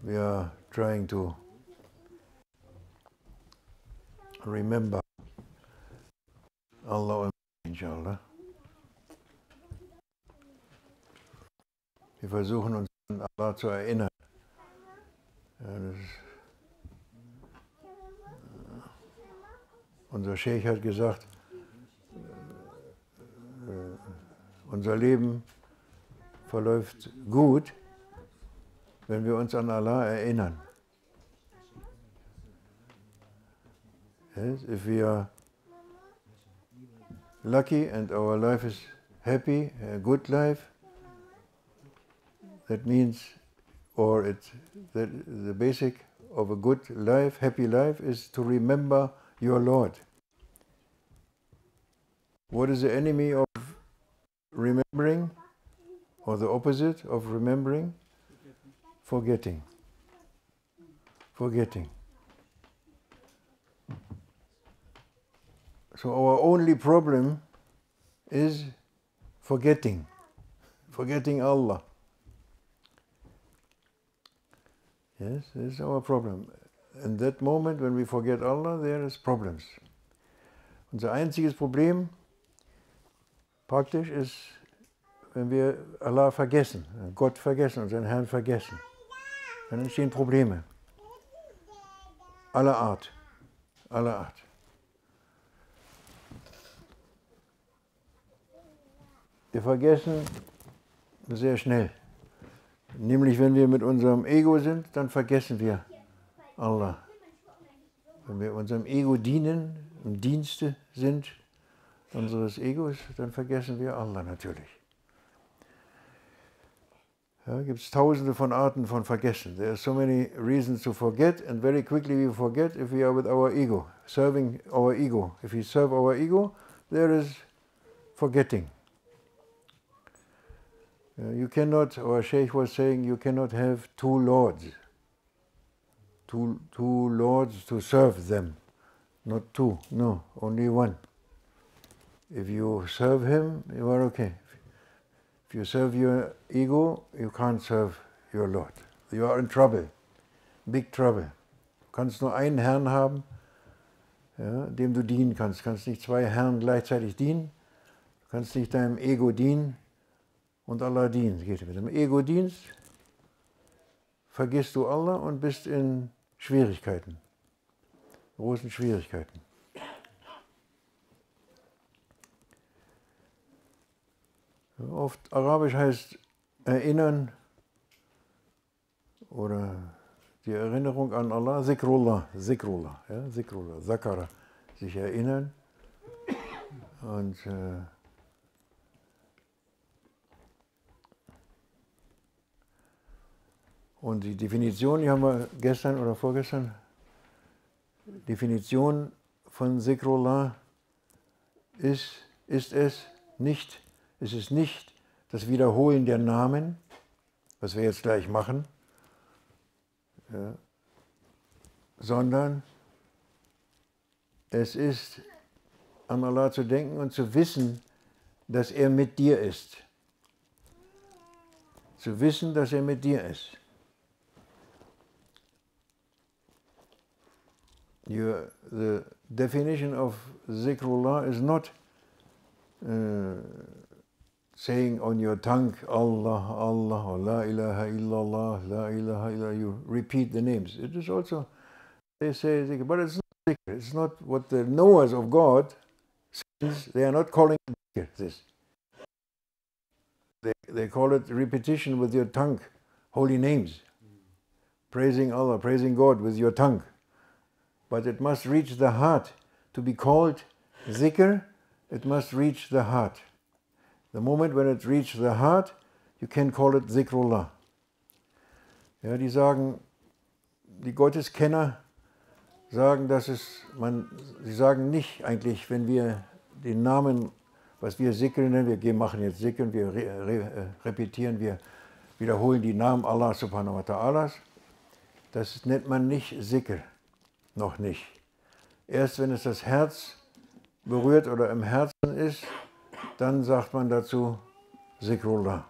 we are trying to remember Allah, inshallah. Wir versuchen uns an Allah zu erinnern. Ja, unser Sheikh hat gesagt, unser Leben verläuft gut, wenn wir uns an Allah erinnern. Yes, if we are lucky and our life is happy, a good life, that means, or the basic of a good life, happy life, is to remember your Lord. What is the enemy of remembering, or the opposite of remembering? Forgetting. Forgetting. So our only problem is forgetting. Forgetting Allah. Yes, this is our problem. In that moment, when we forget Allah, there is problems. Unser einziges Problem praktisch ist, wenn wir Allah vergessen, Gott vergessen, unseren Herrn vergessen. Dann entstehen Probleme. Aller Art. Aller Art. Wir vergessen sehr schnell. Nämlich, wenn wir mit unserem Ego sind, dann vergessen wir Allah. Wenn wir unserem Ego dienen, im Dienste sind unseres Egos, dann vergessen wir Allah natürlich. Ja, gibt es tausende von Arten von Vergessen. There are so many reasons to forget, and very quickly we forget if we are with our ego, serving our ego. If we serve our ego, there is forgetting. You cannot, our Sheikh was saying, you cannot have two lords. Two lords to serve them. Not two, no, only one. If you serve him, you are okay. If you serve your ego, you can't serve your Lord. You are in trouble, big trouble. Du kannst nur einen Herrn haben, ja, dem du dienen kannst. Du kannst nicht zwei Herren gleichzeitig dienen. Du kannst nicht deinem Ego dienen und Allah dienen. Mit dem Ego-Dienst vergisst du Allah und bist in Schwierigkeiten, großen Schwierigkeiten. Oft Arabisch heißt erinnern oder die Erinnerung an Allah, Zikrullah, Zikrullah, ja, Zikrullah, Zakara, sich erinnern. Und die Definition, die haben wir gestern oder vorgestern, Definition von Zikrullah ist es nicht das Wiederholen der Namen, was wir jetzt gleich machen, ja, sondern es ist, an Allah zu denken und zu wissen, dass er mit dir ist. Zu wissen, dass er mit dir ist. The definition of Zikrullah is not saying on your tongue, Allah, Allah, or La ilaha illallah, La ilaha illallah, you repeat the names. It is also, they say zikr, but it's not zikr. It's not what the knowers of God, they are not calling it zikr, this. They call it repetition with your tongue, holy names. Praising Allah, praising God with your tongue. But it must reach the heart. To be called zikr, it must reach the heart. The moment when it reaches the heart, you can call it Zikrullah. Ja, die sagen, die Gotteskenner sagen, sie sagen nicht eigentlich, wenn wir den Namen, was wir Zikr nennen, wir machen jetzt Zikr, wir repetieren, wir wiederholen die Namen Allah subhanahu wa ta'ala, das nennt man nicht Zikr, noch nicht. Erst wenn es das Herz berührt oder im Herzen ist, dann sagt man dazu Zikrullah.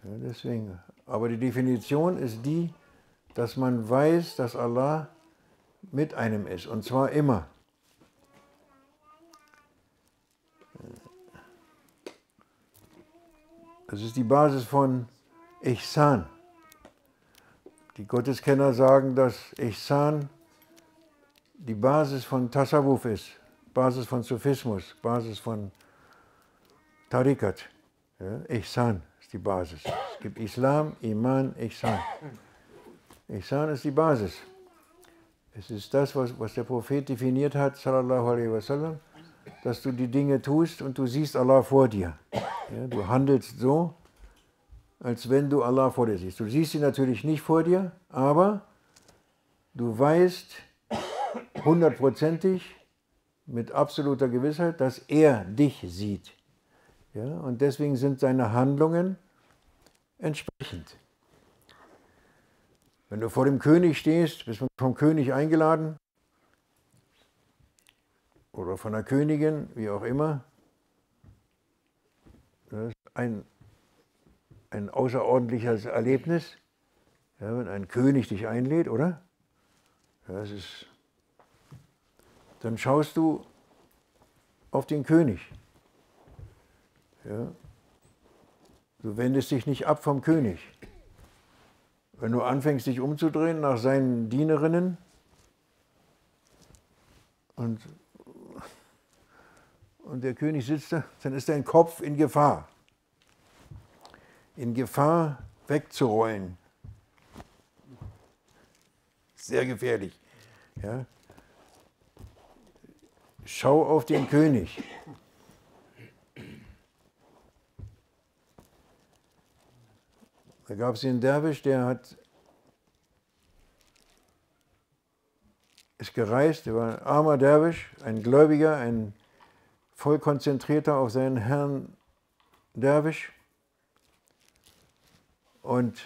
Ja, deswegen, Aber die Definition ist die, dass man weiß, dass Allah mit einem ist, und zwar immer. Das ist die Basis von Ihsan. Die Gotteskenner sagen, dass Ihsan die Basis von Tasawwuf ist, Basis von Sufismus, Basis von Tarikat. Ja, Ihsan ist die Basis. Es gibt Islam, Iman, Ihsan. Ihsan ist die Basis. Es ist das, was der Prophet definiert hat, sallallahu alaihi wasallam, dass du die Dinge tust und du siehst Allah vor dir. Ja, du handelst so, als wenn du Allah vor dir siehst. Du siehst ihn natürlich nicht vor dir, aber du weißt hundertprozentig, mit absoluter Gewissheit, dass er dich sieht. Ja, und deswegen sind seine Handlungen entsprechend. Wenn du vor dem König stehst, bist du vom König eingeladen oder von der Königin, wie auch immer. Das ist ein außerordentliches Erlebnis, ja, wenn ein König dich einlädt, oder? Ja, dann schaust du auf den König. Ja. Du wendest dich nicht ab vom König. Wenn du anfängst, dich umzudrehen nach seinen Dienerinnen und der König sitzt da, dann ist dein Kopf in Gefahr. In Gefahr wegzurollen. Sehr gefährlich. Ja. Schau auf den König. Da gab es einen Derwisch, der ist gereist, der war ein armer Derwisch, ein Gläubiger, ein voll konzentrierter auf seinen Herrn Derwisch. Und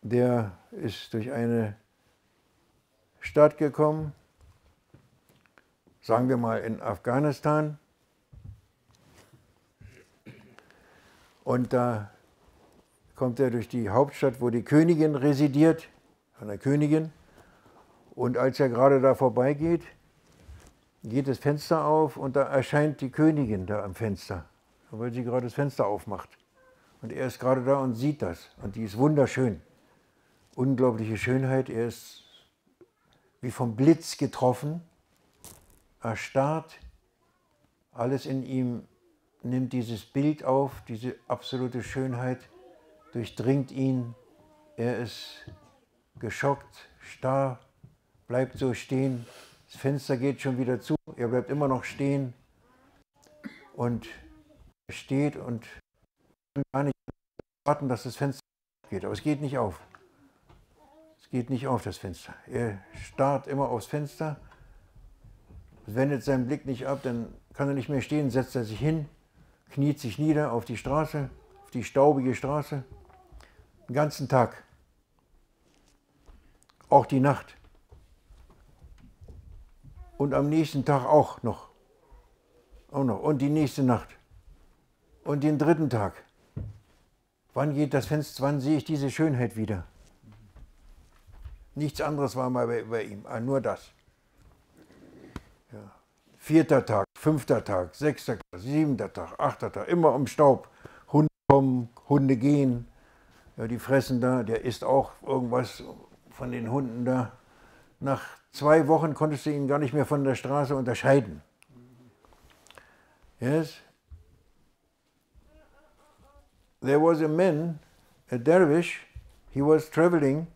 der ist durch eine Stadt gekommen, sagen wir mal in Afghanistan. Und da kommt er durch die Hauptstadt, wo die Königin residiert, von der Königin. Und als er gerade da vorbeigeht, geht das Fenster auf und da erscheint die Königin da am Fenster, weil sie gerade das Fenster aufmacht. Und er ist gerade da und sieht das. Und die ist wunderschön. Unglaubliche Schönheit. Er ist wie vom Blitz getroffen, erstarrt. Alles in ihm nimmt dieses Bild auf, diese absolute Schönheit, durchdringt ihn. Er ist geschockt, starr, bleibt so stehen. Das Fenster geht schon wieder zu. Er bleibt immer noch stehen und steht und kann gar nicht warten, dass das Fenster geht. Aber es geht nicht auf. Es geht nicht auf, das Fenster. Er starrt immer aufs Fenster, wendet seinen Blick nicht ab, dann kann er nicht mehr stehen, setzt er sich hin, kniet sich nieder auf die Straße, auf die staubige Straße, den ganzen Tag, auch die Nacht und am nächsten Tag auch noch und die nächste Nacht und den dritten Tag. Wann geht das Fenster, wann sehe ich diese Schönheit wieder? Nichts anderes war mal bei ihm, nur das. Ja. 4. Tag, 5. Tag, 6. Tag, 7. Tag, 8. Tag, immer um Staub. Hunde kommen, Hunde gehen, ja, die fressen da, der isst auch irgendwas von den Hunden da. Nach 2 Wochen konntest du ihn gar nicht mehr von der Straße unterscheiden. Yes. There was a man, a dervish, he was traveling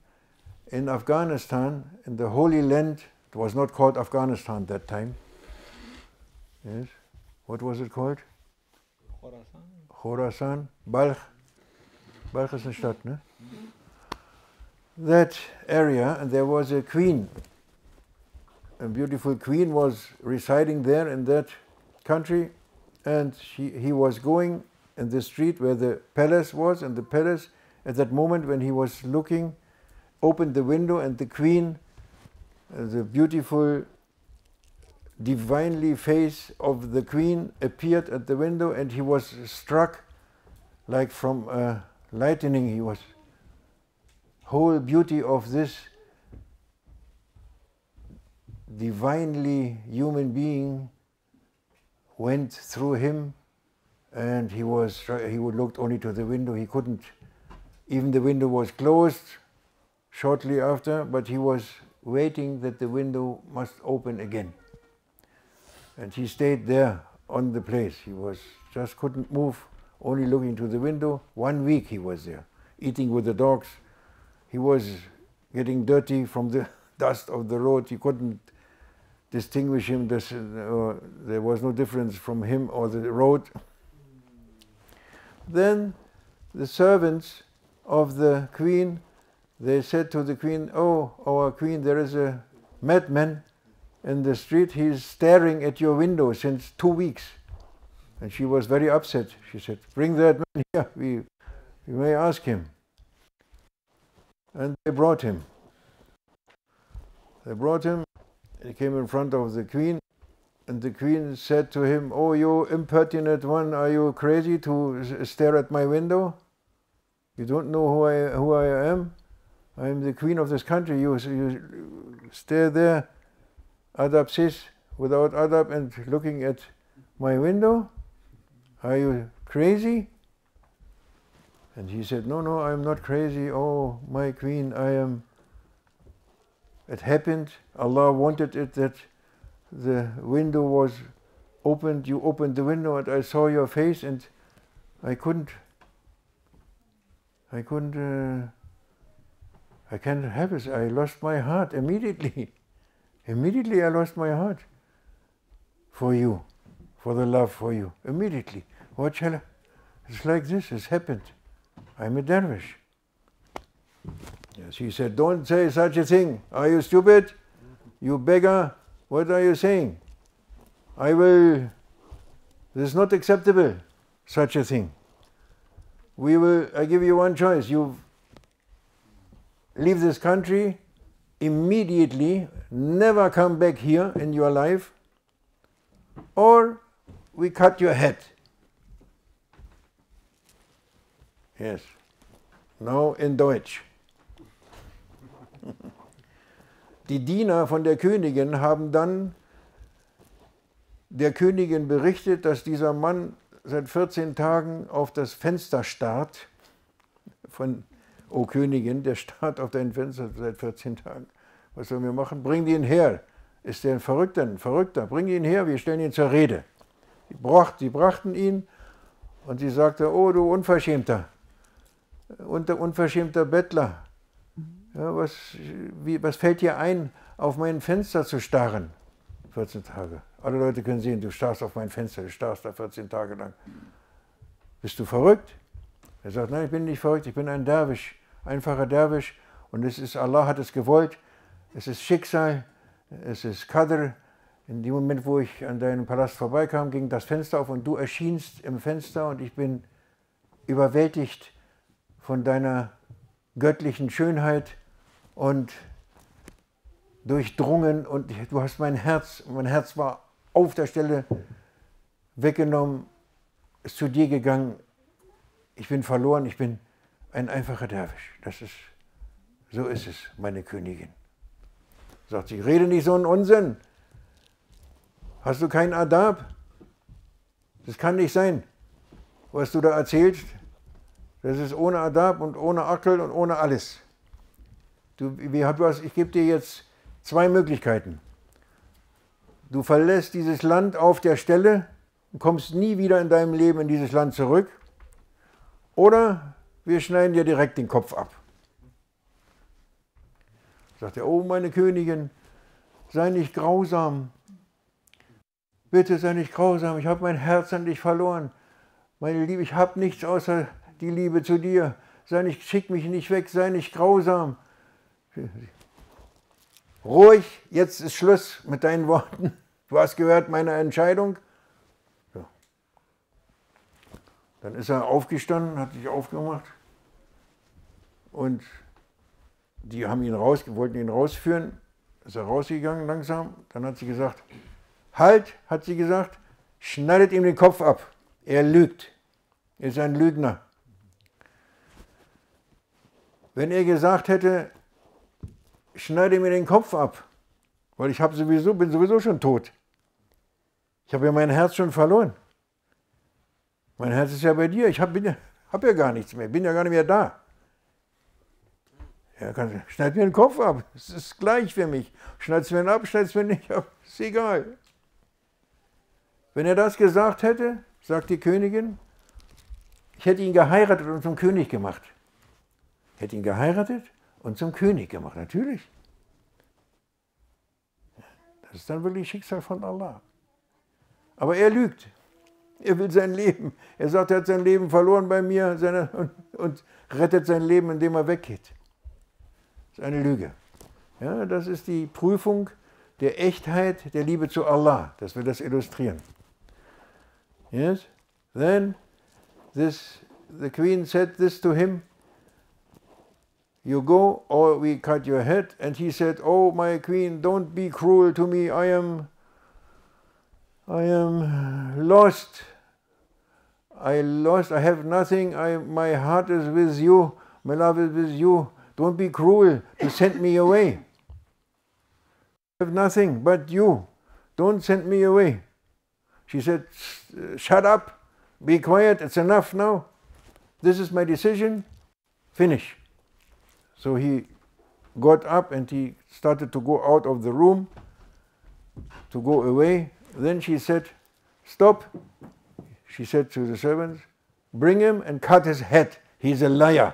in Afghanistan, in the Holy Land. It was not called Afghanistan that time. Yes. What was it called? Khorasan. Khorasan. Balch. Balch is eine Stadt, ne? That area, and there was a queen. A beautiful queen was residing there in that country, and he was going in the street where the palace was, and the palace, at that moment when he was looking, opened the window, and the queen, the beautiful, divinely face of the queen appeared at the window, and he was struck like from lightning. He was whole beauty of this divinely human being went through him, and he looked only to the window. He couldn't, even the window was closed shortly after, but he was waiting that the window must open again. And he stayed there on the place. He just couldn't move, only looking to the window. 1 week he was there, eating with the dogs. He was getting dirty from the dust of the road. He couldn't distinguish him. There was no difference from him or the road. Then the servants of the queen, they said to the queen, "Oh, our queen, there is a madman in the street. He's staring at your window since 2 weeks." And she was very upset. She said, "Bring that man here. We may ask him." And they brought him. He came in front of the queen, and the queen said to him, "Oh, you impertinent one, are you crazy to stare at my window? You don't know who I am? I am the queen of this country. You stare there, adab sis, without adab, and looking at my window? Are you crazy?" And he said, "No, I am not crazy. Oh, my queen, it happened. Allah wanted it that the window was opened. You opened the window, and I saw your face, and I can't have it. I lost my heart immediately. Immediately I lost my heart for you, for the love for you. Immediately. What shall I? It's like this. It's happened. I'm a dervish." Yes, he said, "Don't say such a thing. Are you stupid? You beggar. What are you saying? This is not acceptable, such a thing. I give you one choice. You leave this country immediately, never come back here in your life, or we cut your head." Yes. Now in Deutsch. Die Diener von der Königin haben dann der Königin berichtet, dass dieser Mann seit 14 Tagen auf das Fenster starrt. O Königin, der starrt auf dein Fenster seit 14 Tagen. Was sollen wir machen? Bring ihn her. Ist der ein Verrückter? Bring ihn her, wir stellen ihn zur Rede. Sie brachten ihn, und sie sagte, "Oh, du Unverschämter, unverschämter Bettler. Ja, was fällt dir ein, auf mein Fenster zu starren? 14 Tage. Alle Leute können sehen, du starrst auf mein Fenster, du starrst da 14 Tage lang. Bist du verrückt?" Er sagt, "Nein, ich bin nicht verrückt, ich bin ein Derwisch, einfacher Derwisch, und Allah hat es gewollt, es ist Schicksal, es ist Qadr. In dem Moment, wo ich an deinem Palast vorbeikam, ging das Fenster auf und du erschienst im Fenster, und ich bin überwältigt von deiner göttlichen Schönheit und durchdrungen, und du hast mein Herz war auf der Stelle weggenommen, ist zu dir gegangen. Ich bin verloren, ich bin ein einfacher Derwisch. So ist es, meine Königin." Sagt sie, "Rede nicht so einen Unsinn. Hast du keinen Adab? Das kann nicht sein, was du da erzählst. Das ist ohne Adab und ohne Akel und ohne alles. Ich gebe dir jetzt 2 Möglichkeiten. Du verlässt dieses Land auf der Stelle und kommst nie wieder in deinem Leben in dieses Land zurück, oder wir schneiden dir direkt den Kopf ab." Sagt er, "Oh, meine Königin, sei nicht grausam. Bitte sei nicht grausam, ich habe mein Herz an dich verloren. Meine Liebe, ich habe nichts außer die Liebe zu dir. Schick mich nicht weg, sei nicht grausam. Ruhig, jetzt ist Schluss mit deinen Worten. Du hast gehört meine Entscheidung." So. Dann ist er aufgestanden, hat sich aufgemacht, und die wollten ihn rausführen. Ist er rausgegangen langsam. Dann hat sie gesagt, "Halt", hat sie gesagt, "schneidet ihm den Kopf ab. Er lügt. Er ist ein Lügner." Wenn er gesagt hätte, schneide mir den Kopf ab, weil ich bin sowieso schon tot. Ich habe ja mein Herz schon verloren. Mein Herz ist ja bei dir, ich habe ja gar nichts mehr, bin ja gar nicht mehr da. Ja, schneid mir den Kopf ab, es ist gleich für mich. Schneid es mir ab, schneid es mir nicht ab, ist egal. Wenn er das gesagt hätte, sagt die Königin, ich hätte ihn geheiratet und zum König gemacht. Ich hätte ihn geheiratet und zum König gemacht, natürlich. Das ist dann wirklich Schicksal von Allah. Aber er lügt. Er will sein Leben. Er sagt, er hat sein Leben verloren bei mir und rettet sein Leben, indem er weggeht. Das ist eine Lüge. Ja, das ist die Prüfung der Echtheit der Liebe zu Allah, dass wir das illustrieren. Yes? Then the queen said this to him, you go or we cut your head. And he said, oh my queen, don't be cruel to me. I am lost. I have nothing. My heart is with you. My love is with you. Don't be cruel to send me away. I have nothing but you. Don't send me away. She said, shut up. Be quiet. It's enough now. This is my decision. Finish. So he got up and he started to go out of the room, to go away. Then she said, stop. She said to the servants, bring him and cut his head. He's a liar.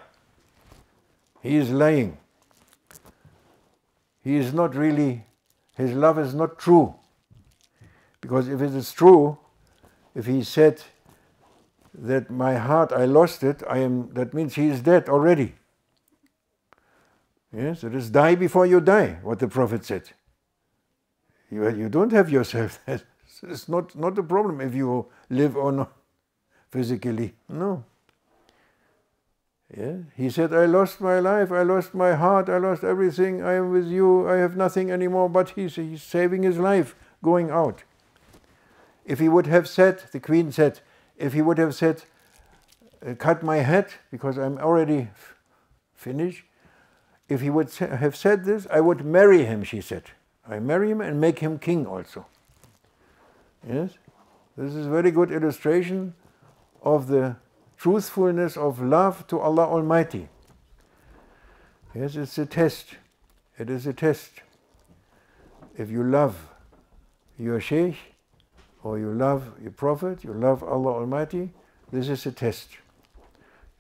He is lying. He is not really, his love is not true. Because if it is true, if he said that my heart, I lost it, that means he is dead already. Yes, it is die before you die, what the Prophet said. You don't have yourself. It's not a problem if you live or not physically. No. Yeah? He said, I lost my life, I lost my heart, I lost everything, I am with you, I have nothing anymore, but he's saving his life, going out. If he would have said, the queen said, if he would have said, cut my head, because I'm already finished, if he would have said this, I would marry him, she said. I marry him and make him king also. Yes? This is a very good illustration of the truthfulness of love to Allah Almighty. Yes, it's a test. It is a test. If you love your Sheikh, or you love your Prophet, you love Allah Almighty, this is a test.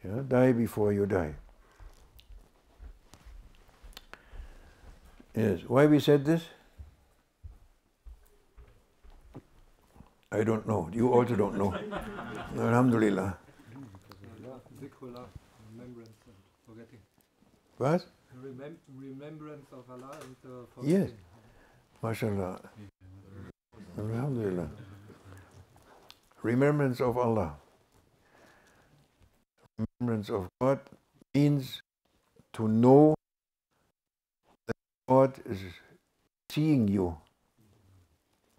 Yeah? Die before you die. Yes. Why we said this? I don't know. You also don't know. Alhamdulillah. Dhikrullah, remembrance and forgetting. What? Remembrance of Allah and forgetting. Yes. MashaAllah. Alhamdulillah. Remembrance of Allah. Remembrance of God means to know that God is seeing you.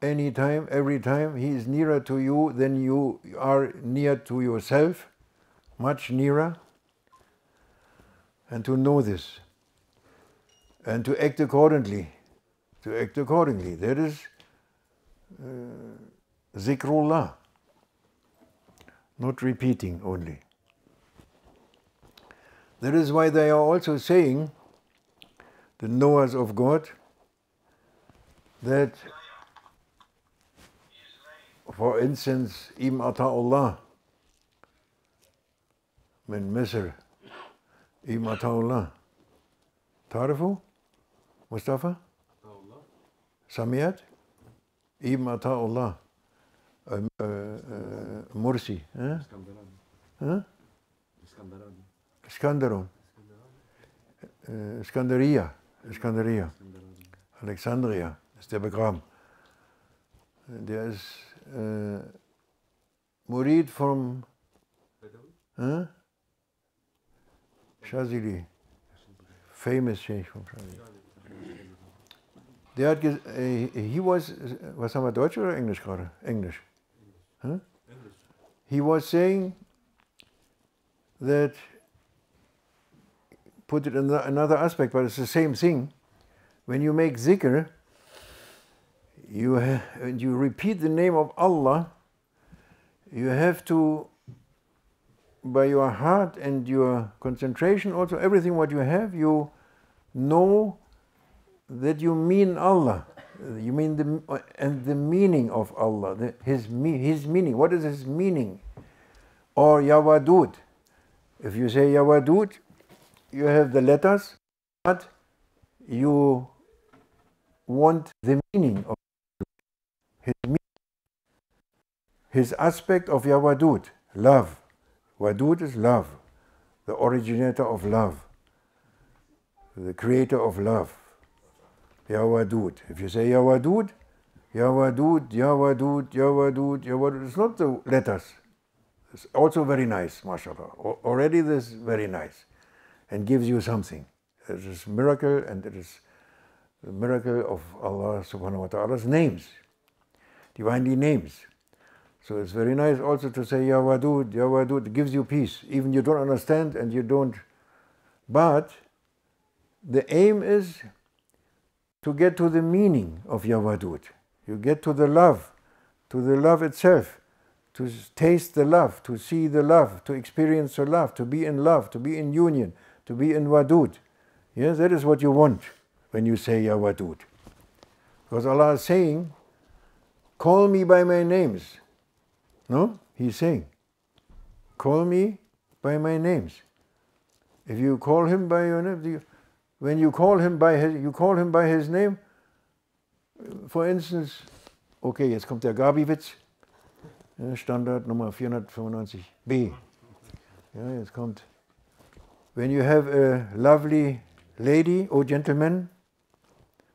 Anytime, every time, He is nearer to you than you are near to yourself, much nearer. And to know this. And to act accordingly. To act accordingly. That is zikrullah. Not repeating only. That is why they are also saying, the knowers of God, that, for instance, Im Ata'ullah, min Misr, Im Ata'ullah. تعرفوا مصطفى؟ سمعت؟ Im Ata'ullah. Mursi. Iskandarun. Iskandaria. Alexandria ist der begraben. Der ist Murid vom Shazili. Famous Sheikh from Shazili. Der hat he was, was haben wir, Deutsch oder Englisch gerade? Englisch. Huh? He was saying that put it in another aspect, but it's the same thing. When you make zikr, and you repeat the name of Allah, you have to, by your heart and your concentration, also everything what you have, you know that you mean Allah. You mean the meaning of Allah, His meaning. What is His meaning? Or Ya Wadud. If you say Ya Wadud, you have the letters, but you want the meaning of His aspect of Ya Wadud, love. Wadud is love, the originator of love, the creator of love. Ya Wadud. If you say Ya Wadud, Ya Wadud, Ya Wadud, Ya Wadud, Ya Wadud, it's not the letters. It's also very nice, mashallah. Already this is very nice and gives you something. It is a miracle, and it is the miracle of Allah subhanahu wa ta'ala's names, divinely names. So it's very nice also to say Ya Wadud, Ya Wadud. It gives you peace. Even you don't understand and you don't. But the aim is to get to the meaning of Ya Wadud. You get to the love itself, to taste the love, to see the love, to experience the love, to be in union, to be in Wadud. Yes, that is what you want when you say Ya Wadud. Because Allah is saying, call me by my names. No? He's saying, call me by my names. If you call Him by your name, when you call Him by His name, for instance, okay, jetzt kommt der Gabi-Witz, Standard Nummer 495b. Ja, jetzt kommt, when you have a lovely lady or gentleman,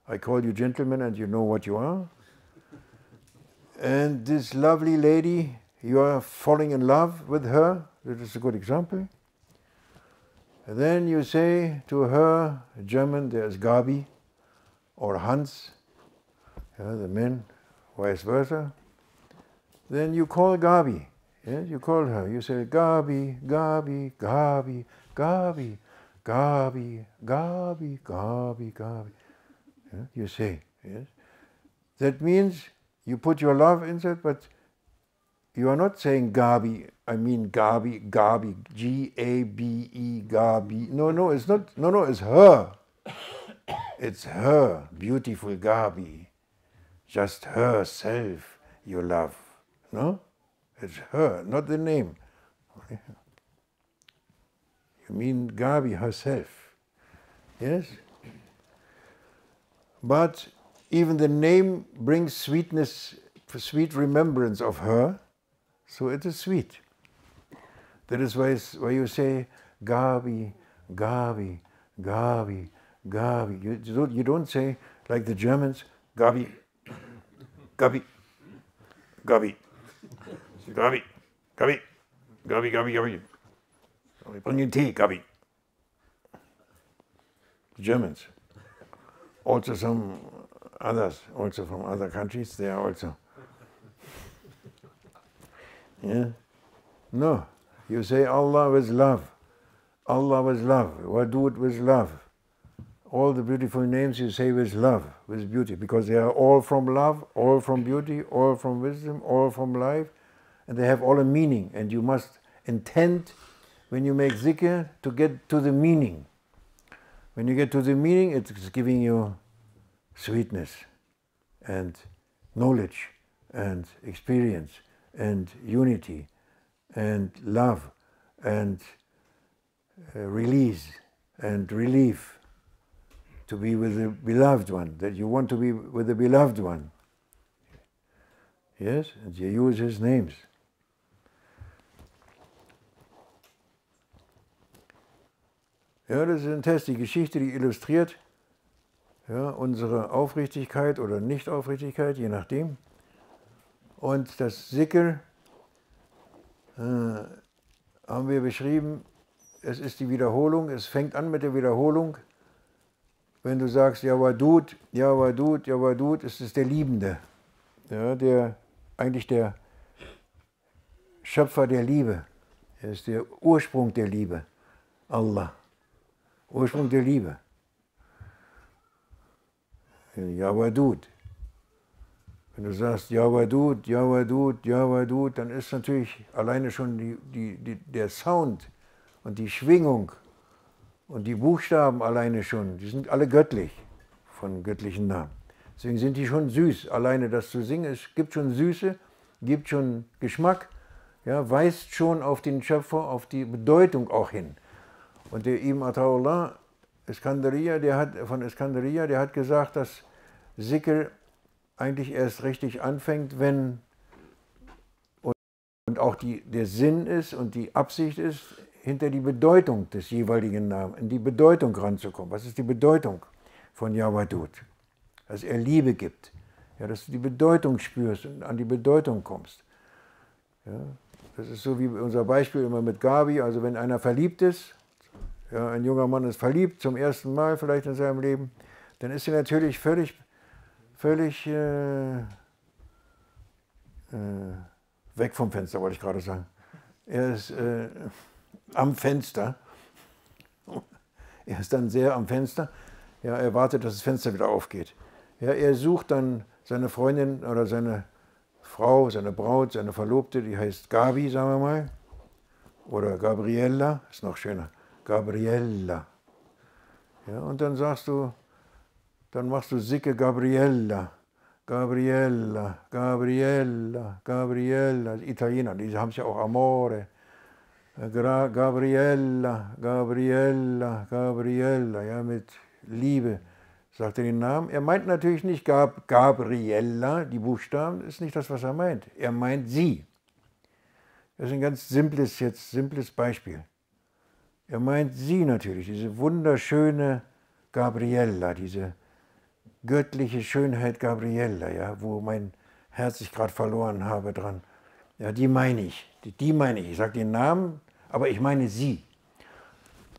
I call you gentleman and you know what you are, and this lovely lady, you are falling in love with her, that is a good example. And then you say to her, German, there's Gabi or Hans, the men, vice versa. Then you call Gabi, yes, you call her, you say Gabi, Gabi, Gabi, Gabi, Gabi, Gabi, Gabi, Gabi. Yeah, you say, yes. That means you put your love inside, but you are not saying Gabi, I mean Gabi, Gabi, G-A-B-E, Gabi. No, it's not, no, it's her. It's her, beautiful Gabi. Just herself you love. No? It's her, not the name. You mean Gabi herself. Yes? But even the name brings sweetness, sweet remembrance of her, so it is sweet. That is why you say Gabi, Gabi, Gabi, Gabi. You don't say, like the Germans, Gabi, Gabi, Gabi, Gabi, Gabi, Gabi, Gabi, Gabi. Bring you tea, Gabi. The Germans. Also some others, also from other countries, they are also. Yeah? No, you say Allah with love. Allah with love. Wadud with love. All the beautiful names you say with love, with beauty, because they are all from love, all from beauty, all from wisdom, all from life, and they have all a meaning, and you must intend, when you make zikr, to get to the meaning. When you get to the meaning, it's giving you sweetness and knowledge and experience and unity and love and release and relief, to be with the beloved one, that you want to be with the beloved one. Yes, and you use his names. Ja, das ist ein Test, die Geschichte, die illustriert ja, unsere Aufrichtigkeit oder Nicht-Aufrichtigkeit, je nachdem. Und das Zikr haben wir beschrieben, es ist die Wiederholung, es fängt an mit der Wiederholung. Wenn du sagst, Ja Wadud, Ja Wadud, Ja Wadud, ist es der Liebende, ja, eigentlich der Schöpfer der Liebe, er ist der Ursprung der Liebe, Allah. Ursprung der Liebe. Ja Wadud. Wenn du sagst Ja Wadud, Ja Wadud, Ja Wadud, dann ist natürlich alleine schon der Sound und die Schwingung und die Buchstaben alleine schon, die sind alle göttlich, von göttlichen Namen. Deswegen sind die schon süß. Alleine das zu singen, es gibt schon Süße, gibt schon Geschmack, ja, weist schon auf den Schöpfer, auf die Bedeutung auch hin. Und der Ibn Ataullah Iskandariya, der hat gesagt, dass Zikr eigentlich erst richtig anfängt, wenn und auch der Sinn ist und die Absicht ist, hinter die Bedeutung des jeweiligen Namens, in die Bedeutung ranzukommen. Was ist die Bedeutung von Ya Wadud? Dass er Liebe gibt, ja, dass du die Bedeutung spürst und an die Bedeutung kommst. Ja, das ist so wie unser Beispiel immer mit Gabi, also wenn einer verliebt ist, ja, ein junger Mann ist verliebt, zum ersten Mal vielleicht in seinem Leben, dann ist er natürlich völlig weg vom Fenster, wollte ich gerade sagen. Er ist am Fenster. Er ist dann sehr am Fenster. Ja, er wartet, dass das Fenster wieder aufgeht. Ja, er sucht dann seine Freundin oder seine Frau, seine Braut, seine Verlobte, die heißt Gabi, sagen wir mal. Oder Gabriella, ist noch schöner. Gabriella. Ja, und dann machst du Sicke Gabriella. Gabriella, Gabriella, Gabriella. Die Italiener, die haben es ja auch Amore. Gabriella, Gabriella, Gabriella, ja, mit Liebe. Sagt er den Namen? Er meint natürlich nicht Gabriella, die Buchstaben, ist nicht das, was er meint. Er meint sie. Das ist ein ganz simples Beispiel. Er meint sie natürlich, diese wunderschöne Gabriella, diese göttliche Schönheit Gabriella, ja, wo mein Herz sich gerade verloren habe dran. Ja, die meine ich. Die meine ich. Ich sage den Namen, aber ich meine sie.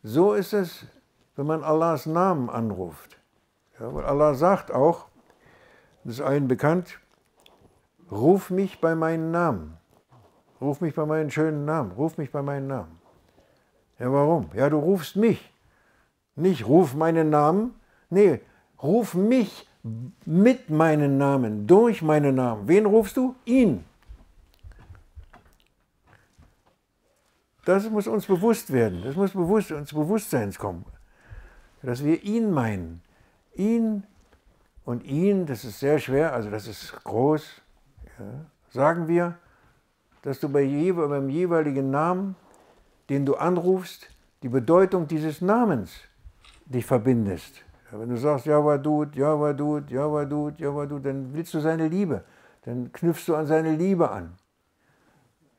So ist es, wenn man Allahs Namen anruft. Ja, weil Allah sagt auch, das ist allen bekannt, ruf mich bei meinen Namen. Ruf mich bei meinen schönen Namen. Ruf mich bei meinen Namen. Ja, warum? Ja, du rufst mich. Nicht ruf meinen Namen. Nee, ruf mich mit meinen Namen, durch meinen Namen. Wen rufst du? Ihn. Das muss uns bewusst werden. Das muss ins Bewusstsein kommen. Dass wir ihn meinen. Ihn und ihn, das ist sehr schwer, also das ist groß. Ja. Sagen wir, dass du beim jeweiligen Namen, den du anrufst, die Bedeutung dieses Namens dich verbindest. Ja, wenn du sagst, Ja Wadud, Ja Wadud, Ja Wadud, Ja Wadud, dann willst du seine Liebe. Dann knüpfst du an seine Liebe an.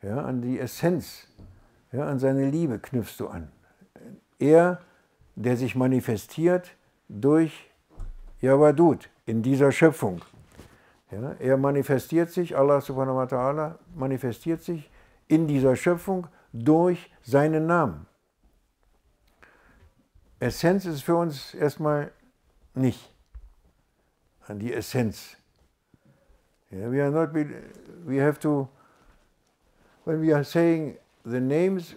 Ja, an die Essenz. Ja, an seine Liebe knüpfst du an. Er, der sich manifestiert durch Ya Wadud in dieser Schöpfung. Ja, er manifestiert sich, Allah subhanahu wa ta'ala manifestiert sich in dieser Schöpfung durch seinen Namen. Essenz ist für uns erstmal nicht an die Essenz. Yeah, we have to, when we are saying the names,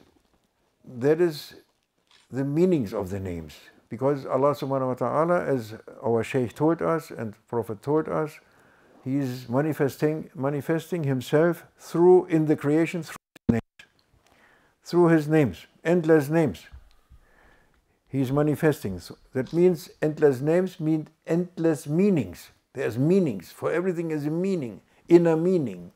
that is the meanings of the names. Because Allah subhanahu wa ta'ala, as our Shaykh told us and Prophet told us, He is manifesting Himself in the creation through His names, endless names. He is manifesting. So that means endless names mean endless meanings. There's meanings. For everything is a meaning, inner meaning.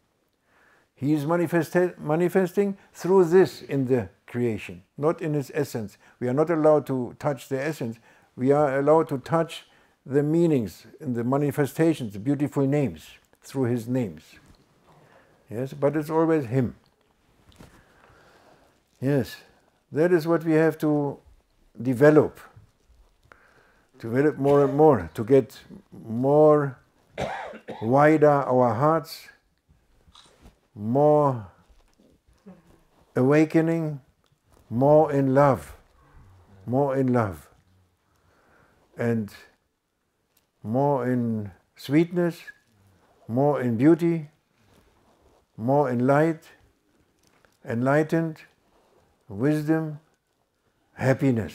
He is manifesting through this in the creation, not in its essence. We are not allowed to touch the essence. We are allowed to touch the meanings and the manifestations, the beautiful names, through His names. Yes, but it's always Him. Yes, that is what we have to develop more and more, to get more wider our hearts, more awakening, more in love, and more in sweetness, more in beauty, more in light, enlightened, wisdom, happiness.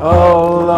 Allah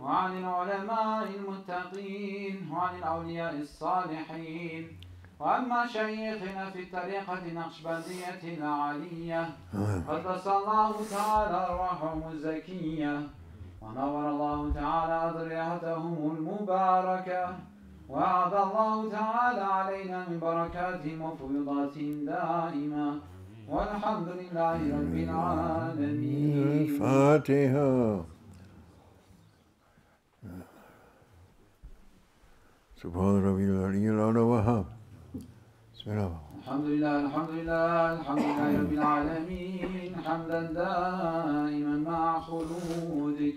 وعن العلماء المتقين وعن الأولياء الصالحين وعن مشايخنا في الطريقة النقشبندية العالية قدس الله تعالى أرواحهم الزكية ونور الله تعالى ذريتهم المباركة وأعطى الله تعالى علينا من بركاتهم وفيضاتهم دائما والحمد لله رب العالمين. الفاتحة. سبحان ربي العلي الأعلى وهاب. بسم الله. الحمد لله الحمد لله الحمد لله رب العالمين حمدا دائما مع خلودك.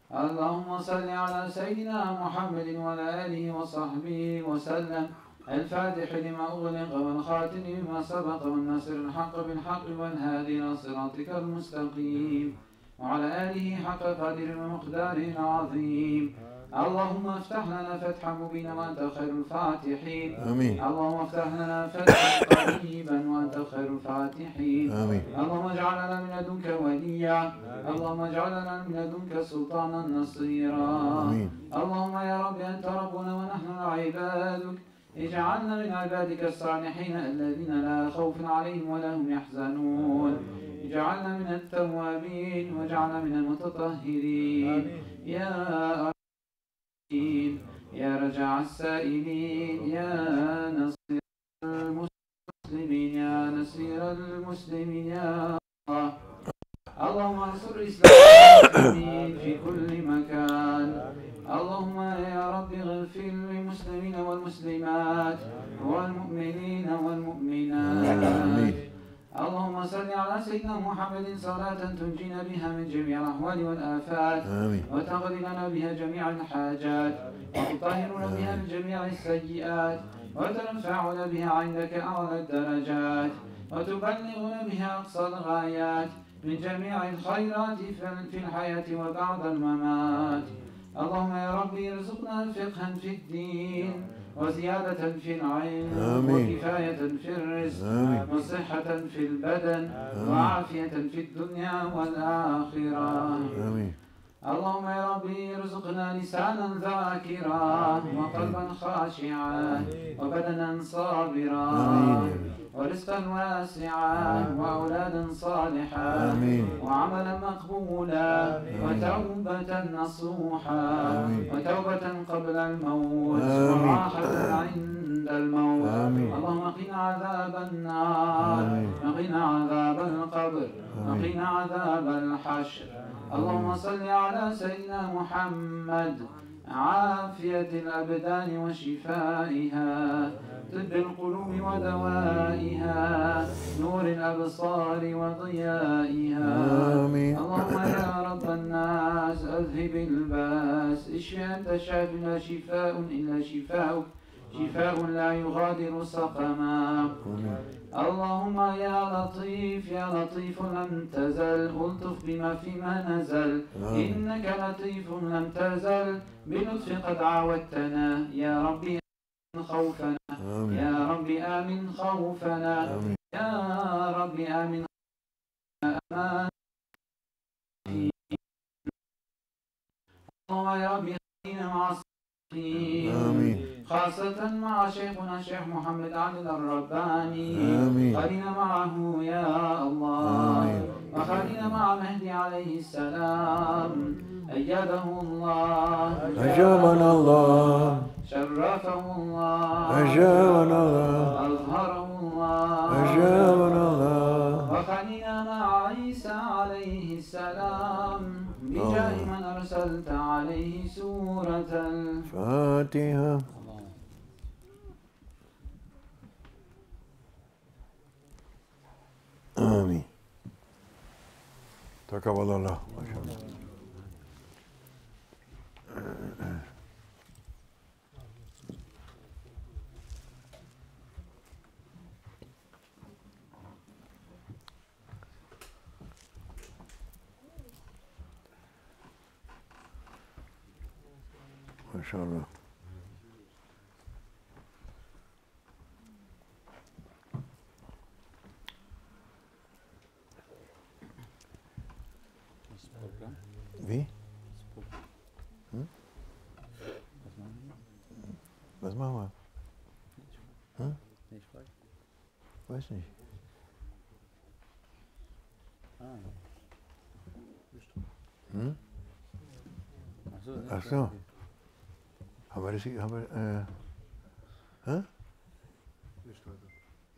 اللهم صل على سيدنا محمد وعلى آله وصحبه وسلم الفاتح لما أغلق والخاتم لما سبق والناصر الحق بالحق والهادي إلى صراطك المستقيم وعلى آله حق قدر ومقدار عظيم. اللهم افتح لنا فتحا مبينا وأنت خير الفاتحين. آمين. اللهم افتح لنا فتحا قريبا وأنت خير الفاتحين. آمين. اللهم اجعل لنا من لدنك وليا. اللهم اجعل لنا من لدنك سلطانا نصيرا. آمين. اللهم يا رب أنت ربنا ونحن عبادك اجعلنا من عبادك الصالحين الذين لا خوف عليهم ولا هم يحزنون. اجعلنا من التوابين واجعلنا من المتطهرين. يا رجع السائلين يا نصير المسلمين يا نصير المسلمين يا الله. اللهم انصر الإسلام والمسلمين في كل مكان. اللهم يا رب اغفر للمسلمين والمسلمات والمؤمنين والمؤمنات. اللهم صل على سيدنا محمد صلاة تنجينا بها من جميع الأحوال والآفات وتقضي لنا بها جميع الحاجات وتطهرنا بها من جميع السيئات وترفعنا بها عندك أعلى الدرجات وتبلغنا بها أقصى الغايات من جميع الخيرات في الحياة وبعد الممات. اللهم يا ربي ارزقنا فقها في الدين وزيادة في العلم وكفاية في الرزق وصحة في البدن وعافية في الدنيا والآخرة. اللهم يا ربي ارزقنا لسانا ذاكرا وقلبا خاشعا وبدنا صابرا ورزقا واسعا وأولادا صالحا وعملا مقبولا وتوبة نصوحا وتوبة قبل الموت وراحة عند الموت. اللهم قنا عذاب النار وقنا عذاب القبر وقنا عذاب الحشر. اللهم صل على سيدنا محمد عافية الأبدان وشفائها طب القلوب ودوائها نور الأبصار وضيائها. اللهم يا رب الناس أذهب الباس اشف أنت الشافي لا شفاء إلا شفاؤك شفاء لا يغادر سقما. اللهم يا لطيف يا لطيف لم تزل ألطف بما فيما نزل إنك لطيف لم تزل بلطف قد عودتنا. يا ربي آمن خوفنا يا ربي آمن خوفنا يا ربي آمن أمان. اللهم يا ربي خلينا مع الصالحين خاصة مع شيخنا الشيخ محمد علي الرباني. خلينا معه يا الله وخلينا مع مهدي عليه السلام أيده الله أجابنا الله شرفه الله أجابنا الله أظهره الله أجابنا الله. وخلينا مع عيسى عليه السلام بجاه من أرسلت عليه سورة الفاتحة. آمين. تقبل الله. ما شاء الله. ما شاء الله. Wie? Was machen wir? Hm? Ich frage. Weiß nicht. Hm? Ach so. Haben wir das hier? Hä? Nicht heute.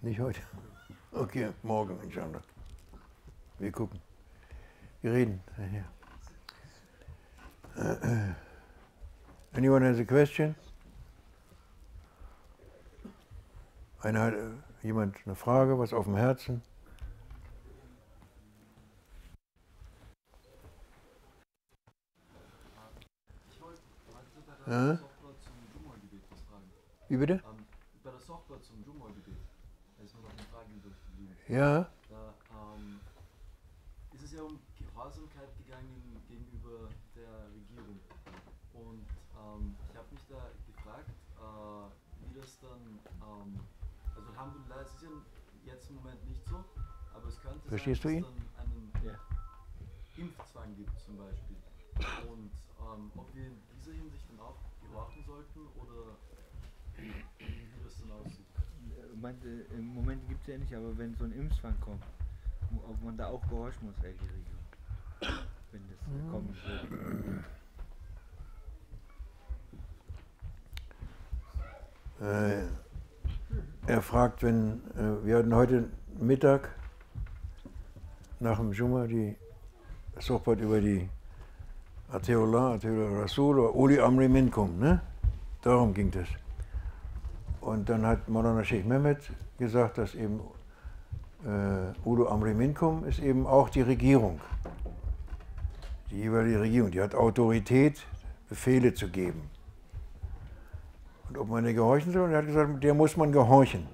Nicht heute? Okay, morgen, inshallah. Wir gucken. Wir reden. Anyone has a question? Jemand eine Frage, was auf dem Herzen? Ich wollte bei der Sohbat zum Jumu'ah-Gebet was fragen. Wie bitte? Bei der Sohbat zum Jumu'ah-Gebet, da ist mir noch eine Frage übrig geblieben. Ja. Da ist es ja um Gehorsamkeit gegangen gegenüber der Regierung. Und ich habe mich da gefragt, wie das dann, also Alhamdulillah, es ist ja jetzt im Moment nicht so, aber es könnte Verstehst sein, du ihn? dass es dann einen Impfzwang gibt zum Beispiel. Und ob wir in dieser Hinsicht dann auch gehorchen sollten oder wie das dann aussieht. Im Moment gibt es ja nicht, aber wenn so ein Impfzwang kommt, ob man da auch gehorchen muss, die Regierung. Wenn das kommen würde. Er fragt, wir hatten heute Mittag nach dem Jumma die Sohbat über die Atiullah, Atiullah Rasul oder Uli Amri Minkum, ne? Darum ging es. Und dann hat Maulana Sheikh Mehmet gesagt, dass eben Ulu Amri Minkum ist eben auch die Regierung. Die jeweilige Regierung, die hat Autorität, Befehle zu geben. Und ob man der gehorchen soll, er hat gesagt, der muss man gehorchen.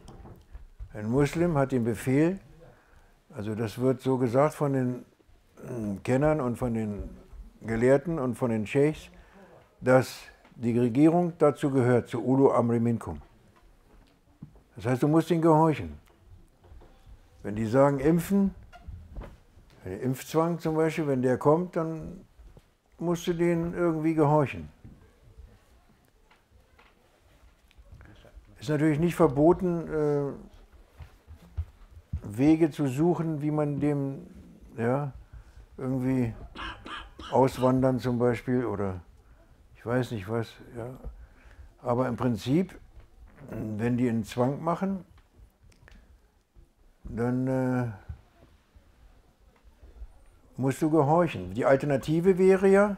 Ein Muslim hat den Befehl, also das wird so gesagt von den Kennern und von den Gelehrten und von den Sheikhs, dass die Regierung dazu gehört, zu Ulu Amri Minkum. Das heißt, du musst ihn gehorchen. Wenn die sagen, impfen, der Impfzwang zum Beispiel, wenn der kommt, dann musst du denen irgendwie gehorchen. Ist natürlich nicht verboten, Wege zu suchen, wie man dem irgendwie auswandern zum Beispiel oder ich weiß nicht was. Ja. Aber im Prinzip, wenn die einen Zwang machen, dann musst du gehorchen. Die Alternative wäre ja,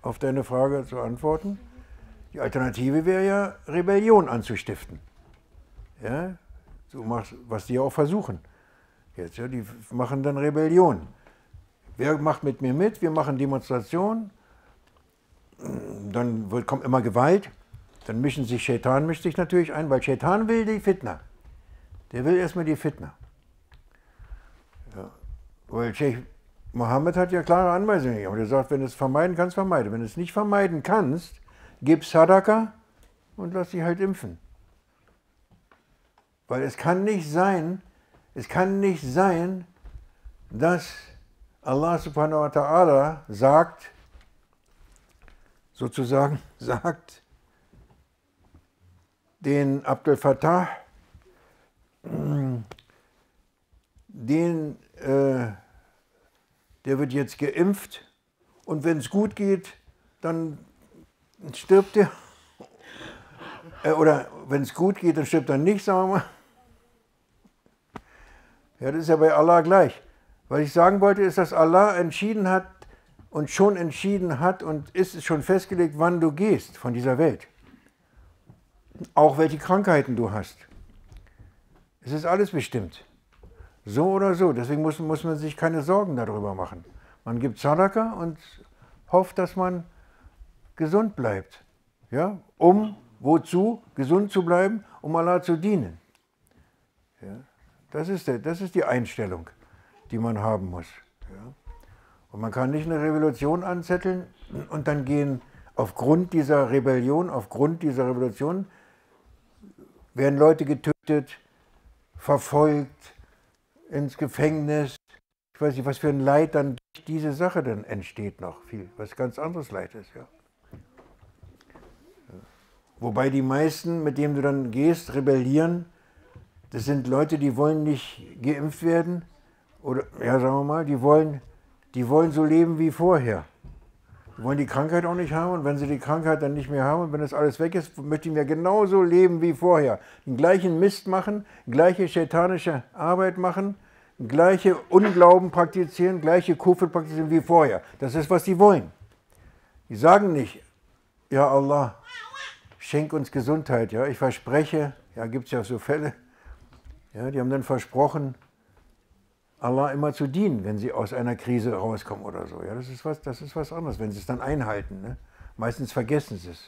auf deine Frage zu antworten, die Alternative wäre ja, Rebellion anzustiften. Ja? Du machst, was die auch versuchen. Jetzt, ja, die machen dann Rebellion. Wer macht mit mir mit? Wir machen Demonstrationen. Dann kommt immer Gewalt. Dann Shaitan mischt sich natürlich ein, weil Shaitan will die Fitna. Der will erstmal die Fitna. Ja. Weil Sheikh Mohammed hat ja klare Anweisungen gegeben. Er sagt, wenn du es vermeiden kannst, vermeide. Wenn du es nicht vermeiden kannst, gib Sadaka und lass dich halt impfen. Weil es kann nicht sein, dass Allah subhanahu wa ta'ala sagt, den Abdel Fattah, der wird jetzt geimpft und wenn es gut geht, dann stirbt er. Oder wenn es gut geht, dann stirbt er nicht, sagen wir mal. Ja, das ist ja bei Allah gleich. Was ich sagen wollte, ist, dass Allah entschieden hat und schon entschieden hat und ist schon festgelegt, wann du gehst von dieser Welt. Auch welche Krankheiten du hast. Es ist alles bestimmt. So oder so. Deswegen muss man sich keine Sorgen darüber machen. Man gibt Sadaka und hofft, dass man gesund bleibt. Ja? Wozu? Gesund zu bleiben, um Allah zu dienen. Ja? Das ist die Einstellung, die man haben muss. Ja? Und man kann nicht eine Revolution anzetteln und dann gehen aufgrund dieser Rebellion, aufgrund dieser Revolution, werden Leute getötet, verfolgt, ins Gefängnis. Ich weiß nicht, was für ein Leid dann durch diese Sache dann entsteht noch. Was ganz anderes Leid ist. Ja. Wobei die meisten, mit denen du dann gehst, rebellieren, das sind Leute, die wollen nicht geimpft werden. Oder, ja, sagen wir mal, die wollen so leben wie vorher. Die wollen die Krankheit auch nicht haben und wenn sie die Krankheit dann nicht mehr haben und wenn das alles weg ist, möchten wir genauso leben wie vorher. Den gleichen Mist machen, gleiche shaitanische Arbeit machen, gleiche Unglauben praktizieren, gleiche Kufr praktizieren wie vorher. Das ist, was sie wollen. Die sagen nicht, ja Allah, schenk uns Gesundheit, ja, ich verspreche, ja, gibt es ja so Fälle, ja, die haben dann versprochen, Allah immer zu dienen, wenn sie aus einer Krise rauskommen oder so. Ja, das ist was anderes, wenn sie es dann einhalten. Ne? Meistens vergessen sie es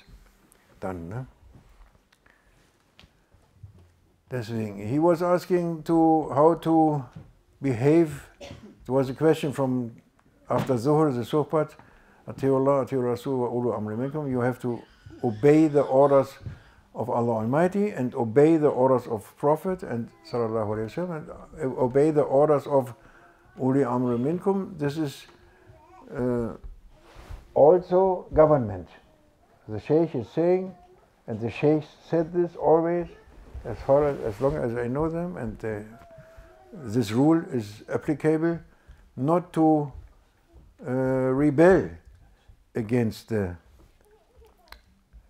dann. Ne? Deswegen, he was asking how to behave. There was a question from after Zuhr, the Sohbat, Atiullah, Atiur Rasul, wa ulu amri minkum. You have to obey the orders of Allah Almighty and obey the orders of Prophet and sallallahu alaihi wasallam and obey the orders of uli amri minkum. This is also government. The Sheikh is saying, and the Sheikh said this always, as long as I know them, and this rule is applicable, not to rebel against the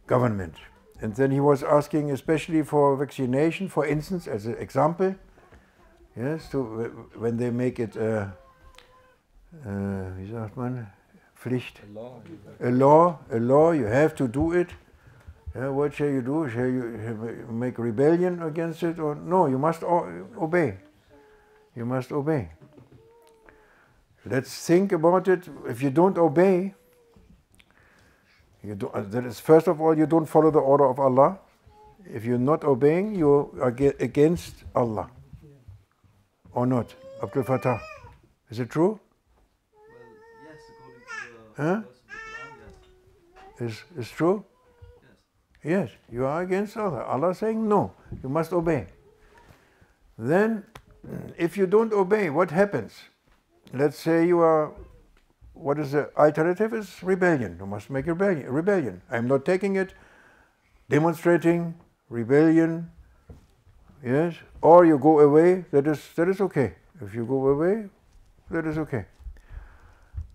government. And then he was asking especially for vaccination, for instance, as an example, yes, when they make it wie sagt man, Pflicht, a law, you have to do it. Yeah, what shall you do? Shall you make rebellion against it? Or no, you must obey. You must obey. Let's think about it. If you don't obey, that is, first of all, you don't follow the order of Allah. If you're not obeying, you are against Allah. Or not? Abdul Fattah. Is it true? Well, yes, according to the verse of the Quran, yes. Is true? Yes. Yes, you are against Allah. Allah is saying no, you must obey. Then, if you don't obey, what happens? Let's say you are, what is the alternative? Is rebellion. You must make rebellion. I'm not taking it. Demonstrating, rebellion, yes. Or you go away, that is okay. If you go away, that is okay.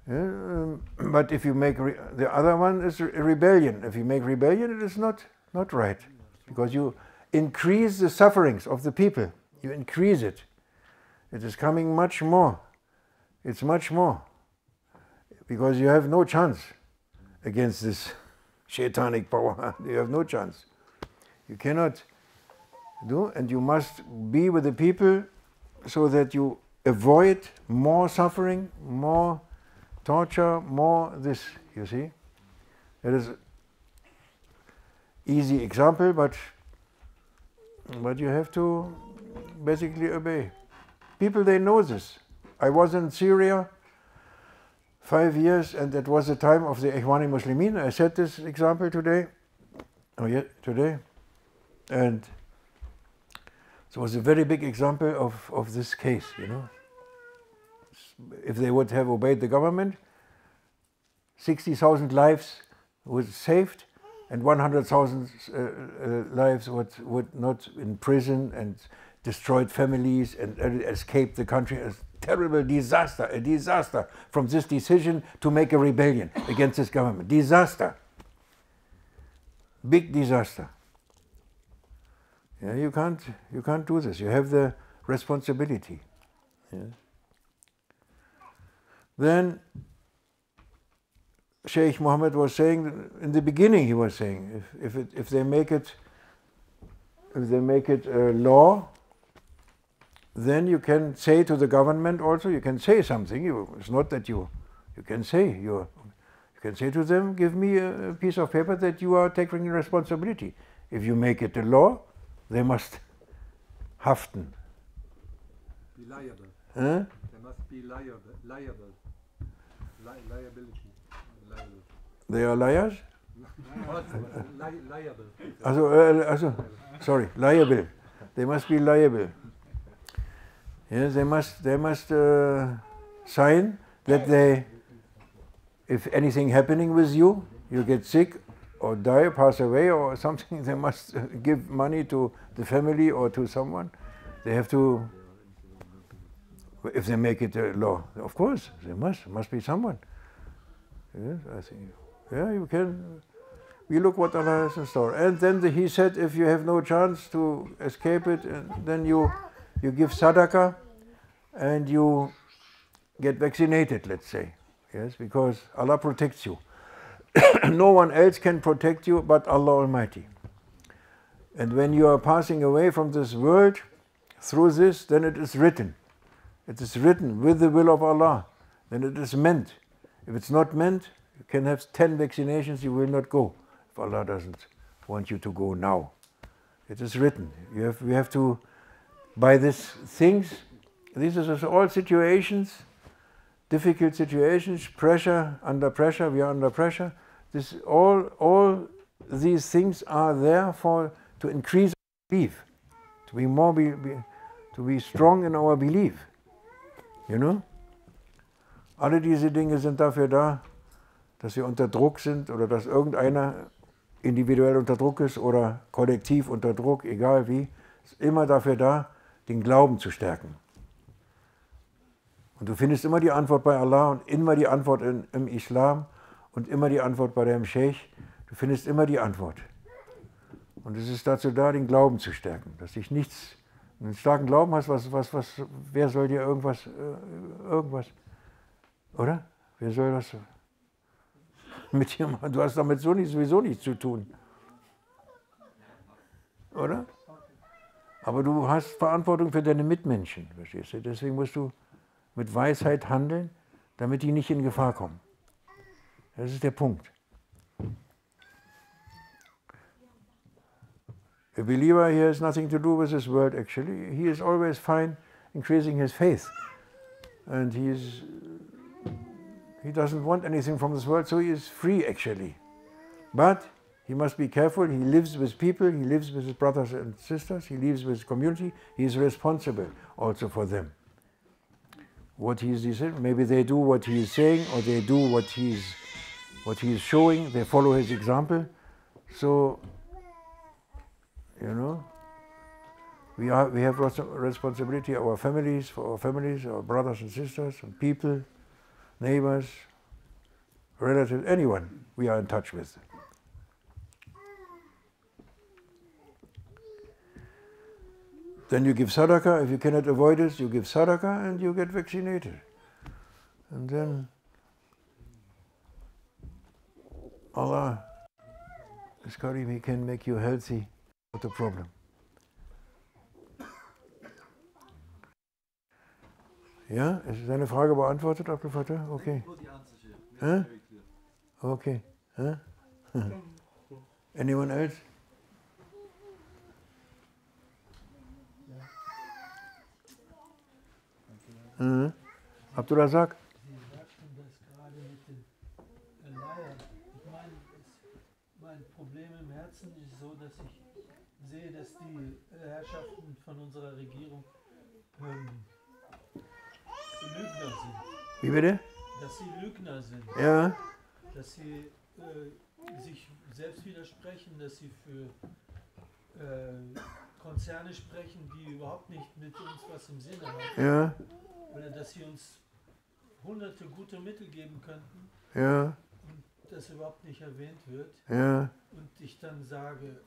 Yeah, but if you make, the other one is rebellion. If you make rebellion, it is not right. Because you increase the sufferings of the people. You increase it. It is coming much more. It's much more. Because you have no chance against this shaitanic power. You have no chance. You cannot do, and you must be with the people so that you avoid more suffering, more torture, more this, you see. It is an easy example, but you have to basically obey. People, they know this. I was in Syria 5 years, and that was the time of the Ikhwani Muslimin. I said this example today. Oh yeah, today. And it was a very big example of this case, you know. If they would have obeyed the government, 60,000 lives were saved, and 100,000 lives would not in prison and destroyed families and escaped the country. A terrible disaster, a disaster from this decision to make a rebellion against this government. Disaster. Big disaster. Yeah, you can't do this. You have the responsibility. Yes. Then Sheikh Muhammad was saying, in the beginning he was saying, if they make it a law, then you can say to the government also, you can say something. It's not that you can say, you can say to them, give me a piece of paper that you are taking responsibility. If you make it a law, they must haften. Be liable. Huh? They must be liability. Liable. They are liars? Liable. Sorry, liable. They must be liable. Yes, they must sign that if anything happening with you, you get sick, or die, pass away or something, they must give money to the family or to someone. They have to, if they make it a law, of course, they must be someone. Yes, I think, yeah, you can, we look what Allah has in store. And then he said, if you have no chance to escape it, then you give sadaqah and you get vaccinated, let's say. Yes, because Allah protects you. No one else can protect you but Allah Almighty. And when you are passing away from this world through this, then it is written. It is written with the will of Allah. Then it is meant. If it's not meant, you can have 10 vaccinations, you will not go if Allah doesn't want you to go now. It is written. We have to, by these things, these are all situations, difficult situations, pressure, under pressure, we are under pressure. This, all these things are there to increase our belief, to be more, to be strong in our belief. You know? Alle diese Dinge sind dafür da, dass wir unter Druck sind oder dass irgendeiner individuell unter Druck ist oder kollektiv unter Druck, egal wie, ist immer dafür da, den Glauben zu stärken. Und du findest immer die Antwort bei Allah und immer die Antwort im Islam und immer die Antwort bei dem Sheikh. Du findest immer die Antwort. Und es ist dazu da, den Glauben zu stärken. Dass dich nichts, einen starken Glauben hast, wer soll dir irgendwas, oder? Wer soll das mit dir machen? Du hast damit sowieso nichts zu tun. Oder? Aber du hast Verantwortung für deine Mitmenschen, verstehst du? Deswegen musst du mit Weisheit handeln, damit die nicht in Gefahr kommen. Das ist der Punkt. A believer, he has nothing to do with this world actually. He is always fine increasing his faith. And he doesn't want anything from this world, so he is free actually. But he must be careful, he lives with people, he lives with his brothers and sisters, he lives with his community, he is responsible also for them. What he is saying, maybe they do what he is saying, or they do what he is showing, they follow his example. So, you know, we have responsibility, our families, for our families, our brothers and sisters, and people, neighbors, relatives, anyone we are in touch with. Then you give sadaqah. If you cannot avoid it, you give sadaqah and you get vaccinated. And then Allah is Karim, He can make you healthy without a problem. Ja, ist deine Frage beantwortet, Abdul Fattah? Okay. Okay. Anyone else? Abdul Razak? Sie sagten das gerade mit den Leiern. Ich meine, mein Problem im Herzen ist so, dass ich sehe, dass die Herrschaften von unserer Regierung Lügner sind. Wie bitte? Dass sie Lügner sind. Ja. Dass sie sich selbst widersprechen, dass sie für Konzerne sprechen, die überhaupt nicht mit uns was im Sinne haben. Ja. Oder dass sie uns hunderte gute Mittel geben könnten. Ja. Und das überhaupt nicht erwähnt wird. Ja. Und ich dann sage,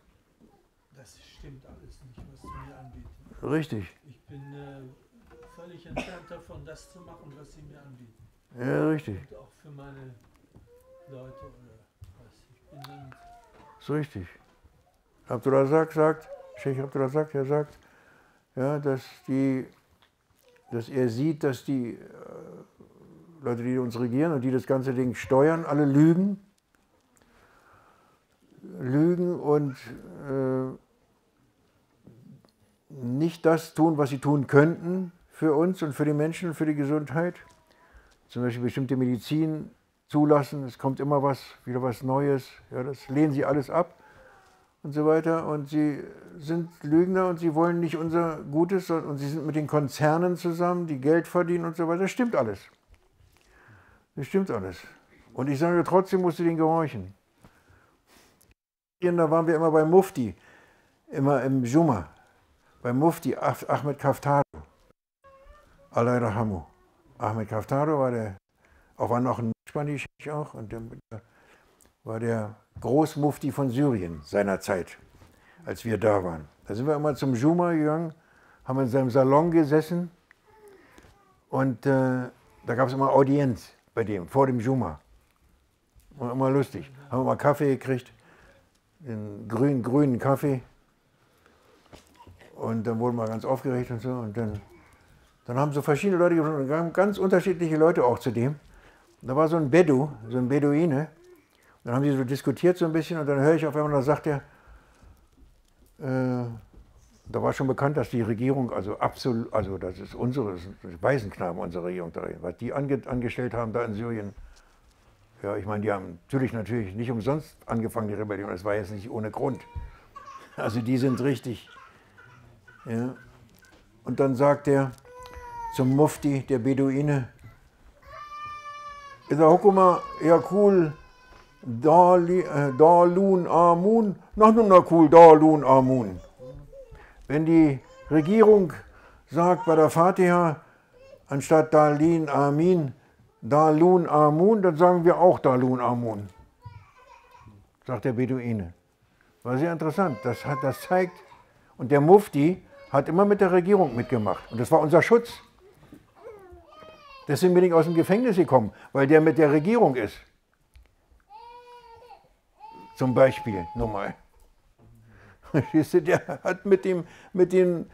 das stimmt alles nicht, was sie mir anbieten. Richtig. Ich bin völlig entfernt davon, das zu machen, was sie mir anbieten. Ja, richtig. Und auch für meine Leute oder was. Ich bin dann. So richtig. Abdul Razak sagt, Sheikh Abdul Razak, er sagt, ja, dass er sieht, dass die Leute, die uns regieren und die das ganze Ding steuern, alle lügen. Lügen und nicht das tun, was sie tun könnten für uns und für die Menschen und für die Gesundheit. Zum Beispiel bestimmte Medizin zulassen, es kommt immer wieder was Neues, ja, das lehnen sie alles ab und so weiter. Und sie sind Lügner und sie wollen nicht unser Gutes und sie sind mit den Konzernen zusammen, die Geld verdienen und so weiter. Das stimmt alles. Das stimmt alles. Und ich sage, trotzdem musst du denen gehorchen. Da waren wir immer beim Mufti, immer im Juma, beim Mufti Ahmed Kaftaro. Allah Rahamu. Ahmed Kaftaro war noch ein Spanisch auch, und der war der Großmufti von Syrien seiner Zeit, als wir da waren. Da sind wir immer zum Juma gegangen, haben in seinem Salon gesessen und da gab es immer Audienz bei dem, vor dem Juma. War immer lustig. Haben wir mal Kaffee gekriegt, einen grünen Kaffee. Und dann wurden wir ganz aufgeregt und so. Und dann haben so verschiedene Leute gefunden, ganz unterschiedliche Leute auch zu dem. Und da war so ein Beduine. Und dann haben sie so diskutiert so ein bisschen und dann höre ich auf einmal, da sagt er, da war schon bekannt, dass die Regierung, also das ist Waisenknaben, unsere Regierung, was die angestellt haben da in Syrien. Ja, ich meine, die haben natürlich nicht umsonst angefangen, die Rebellion, das war jetzt nicht ohne Grund. Also die sind richtig. Ja. Und dann sagt er zum Mufti, der Beduine, Ida Hukuma, ja cool, Dalun Amun, noch cool, Dalun Amun. Wenn die Regierung sagt bei der Fatiha, anstatt Dalin Amin, Dalun Amun, dann sagen wir auch Dalun Amun, sagt der Beduine. War sehr interessant, das zeigt, und der Mufti hat immer mit der Regierung mitgemacht und das war unser Schutz. Deswegen bin ich aus dem Gefängnis gekommen, weil der mit der Regierung ist. Zum Beispiel, nochmal. Der hat mit den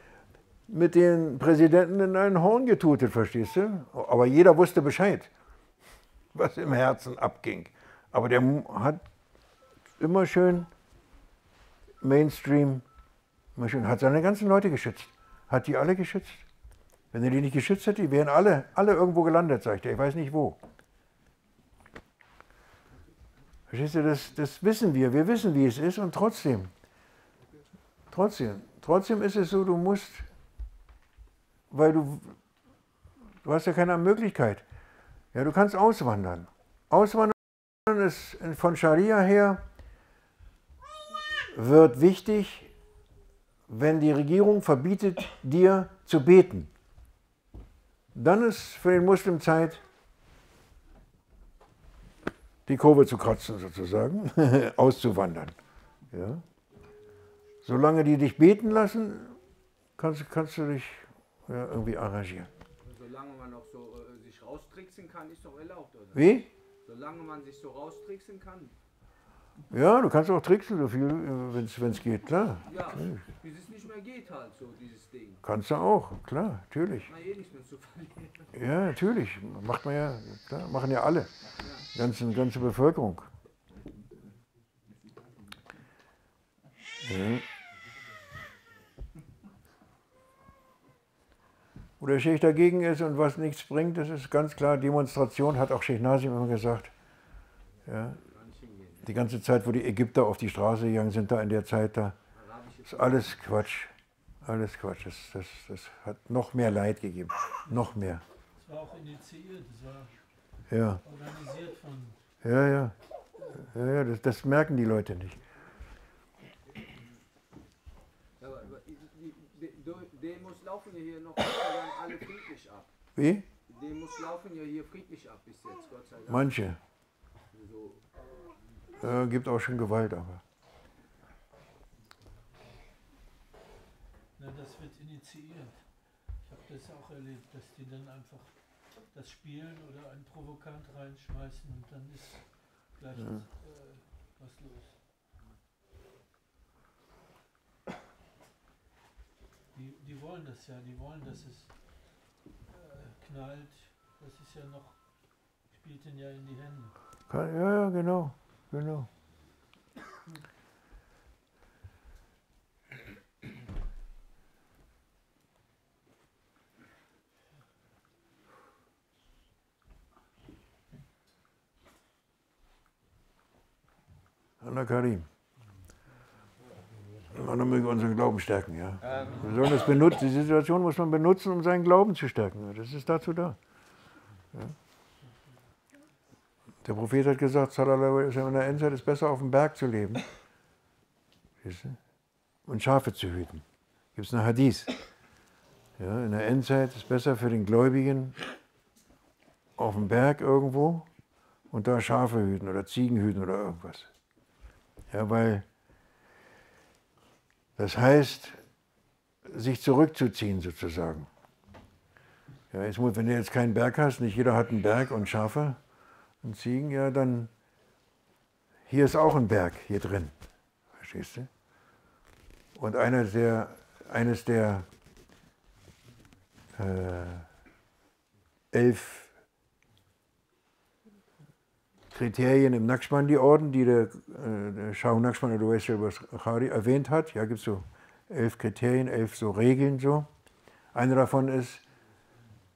Präsidenten in ein Horn getutet, verstehst du? Aber jeder wusste Bescheid, was im Herzen abging. Aber der hat immer schön Mainstream, hat seine ganzen Leute geschützt. Hat die alle geschützt. Wenn er die nicht geschützt hätte, die wären alle irgendwo gelandet, sagt er. Ich weiß nicht wo. Verstehst du, das wissen wir. Wir wissen, wie es ist und trotzdem ist es so, du musst, weil du hast ja keine Möglichkeit. Ja, du kannst auswandern. Auswandern ist von Scharia her, wird wichtig, wenn die Regierung verbietet, dir zu beten. Dann ist für den Muslim Zeit, die Kurve zu kratzen sozusagen, auszuwandern. Ja. Solange die dich beten lassen, kannst du dich irgendwie arrangieren. Solange man noch so sich raustricksen kann, ist doch erlaubt, oder? Wie? Solange man sich so raustricksen kann. Ja, du kannst auch tricksen, so viel, wenn es geht, klar. Ja, bis es nicht mehr geht halt, so dieses Ding. Kannst du auch, klar, natürlich. Man eh nichts mehr zu verlieren. Ja, natürlich, macht man ja, klar, machen ja alle, ganze Bevölkerung. Ja. Wo der Sheikh dagegen ist und was nichts bringt, das ist ganz klar, Demonstration, hat auch Sheikh Nasim immer gesagt. Ja. Die ganze Zeit, wo die Ägypter auf die Straße gegangen sind, da in der Zeit, da ist alles Quatsch. Alles Quatsch. Das hat noch mehr Leid gegeben. Noch mehr. Das war auch initiiert, das war ja. organisiert von... Ja, das merken die Leute nicht. Aber die Demos laufen ja hier noch alle friedlich ab. Wie? Die Demos laufen ja hier friedlich ab bis jetzt, Gott sei Dank. Manche. So. Gibt auch schon Gewalt, aber. Na, das wird initiiert. Ich habe das auch erlebt, dass die dann einfach das spielen oder einen Provokant reinschmeißen und dann ist gleich was los. Die wollen das ja, die wollen, dass es knallt. Das ist ja noch, spielt ihnen ja in die Hände. Ja, genau. Anna Karim. Man möge unseren Glauben stärken, ja. Wir sollen das benutzen, die Situation muss man benutzen, um seinen Glauben zu stärken. Das ist dazu da. Ja. Der Prophet hat gesagt, sallallahu alaihi wasallam, in der Endzeit ist besser auf dem Berg zu leben, Siehst du? Und Schafe zu hüten. Gibt es eine Hadith. Ja, in der Endzeit ist es besser für den Gläubigen auf dem Berg irgendwo und da Schafe hüten oder Ziegen hüten oder irgendwas. Ja, weil das heißt, sich zurückzuziehen sozusagen. Ja, wenn du jetzt keinen Berg hast, nicht jeder hat einen Berg und Schafe und Ziegen, ja, dann hier ist auch ein Berg hier drin. Verstehst du? Und eines der 11 Kriterien im Naqshbandi-Orden, die der Shah Naqshband oder Uwais al-Bukhari erwähnt hat. Ja, gibt es so 11 Kriterien, 11 so Regeln so. Eine davon ist,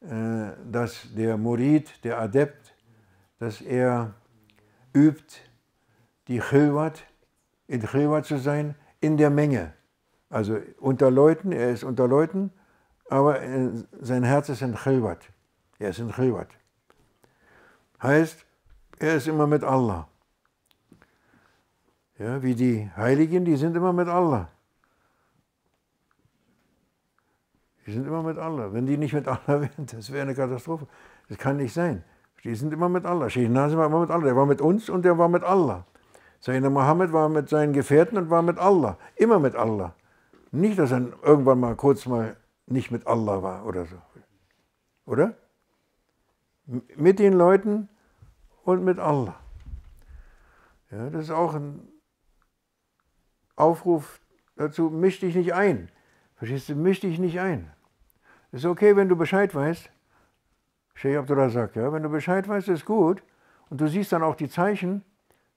dass der Murid, der Adept, dass er übt, die Khilwat, in Khilwat zu sein, in der Menge. Also unter Leuten, er ist unter Leuten, aber sein Herz ist in Khilwat. Er ist in Khilwat. Heißt, er ist immer mit Allah. Ja, wie die Heiligen, die sind immer mit Allah. Die sind immer mit Allah. Wenn die nicht mit Allah wären, das wäre eine Katastrophe. Das kann nicht sein. Die sind immer mit Allah. Sheikh Hassan war immer mit Allah. Der war mit uns und der war mit Allah. Sayyidina Mohammed war mit seinen Gefährten und war mit Allah. Immer mit Allah. Nicht, dass er irgendwann mal kurz mal nicht mit Allah war oder so. Oder? Mit den Leuten und mit Allah. Ja, das ist auch ein Aufruf dazu, misch dich nicht ein. Verstehst du? Misch dich nicht ein. Ist okay, wenn du Bescheid weißt. Sheikh Abdullah sagt, ja, wenn du Bescheid weißt, ist gut. Und du siehst dann auch die Zeichen,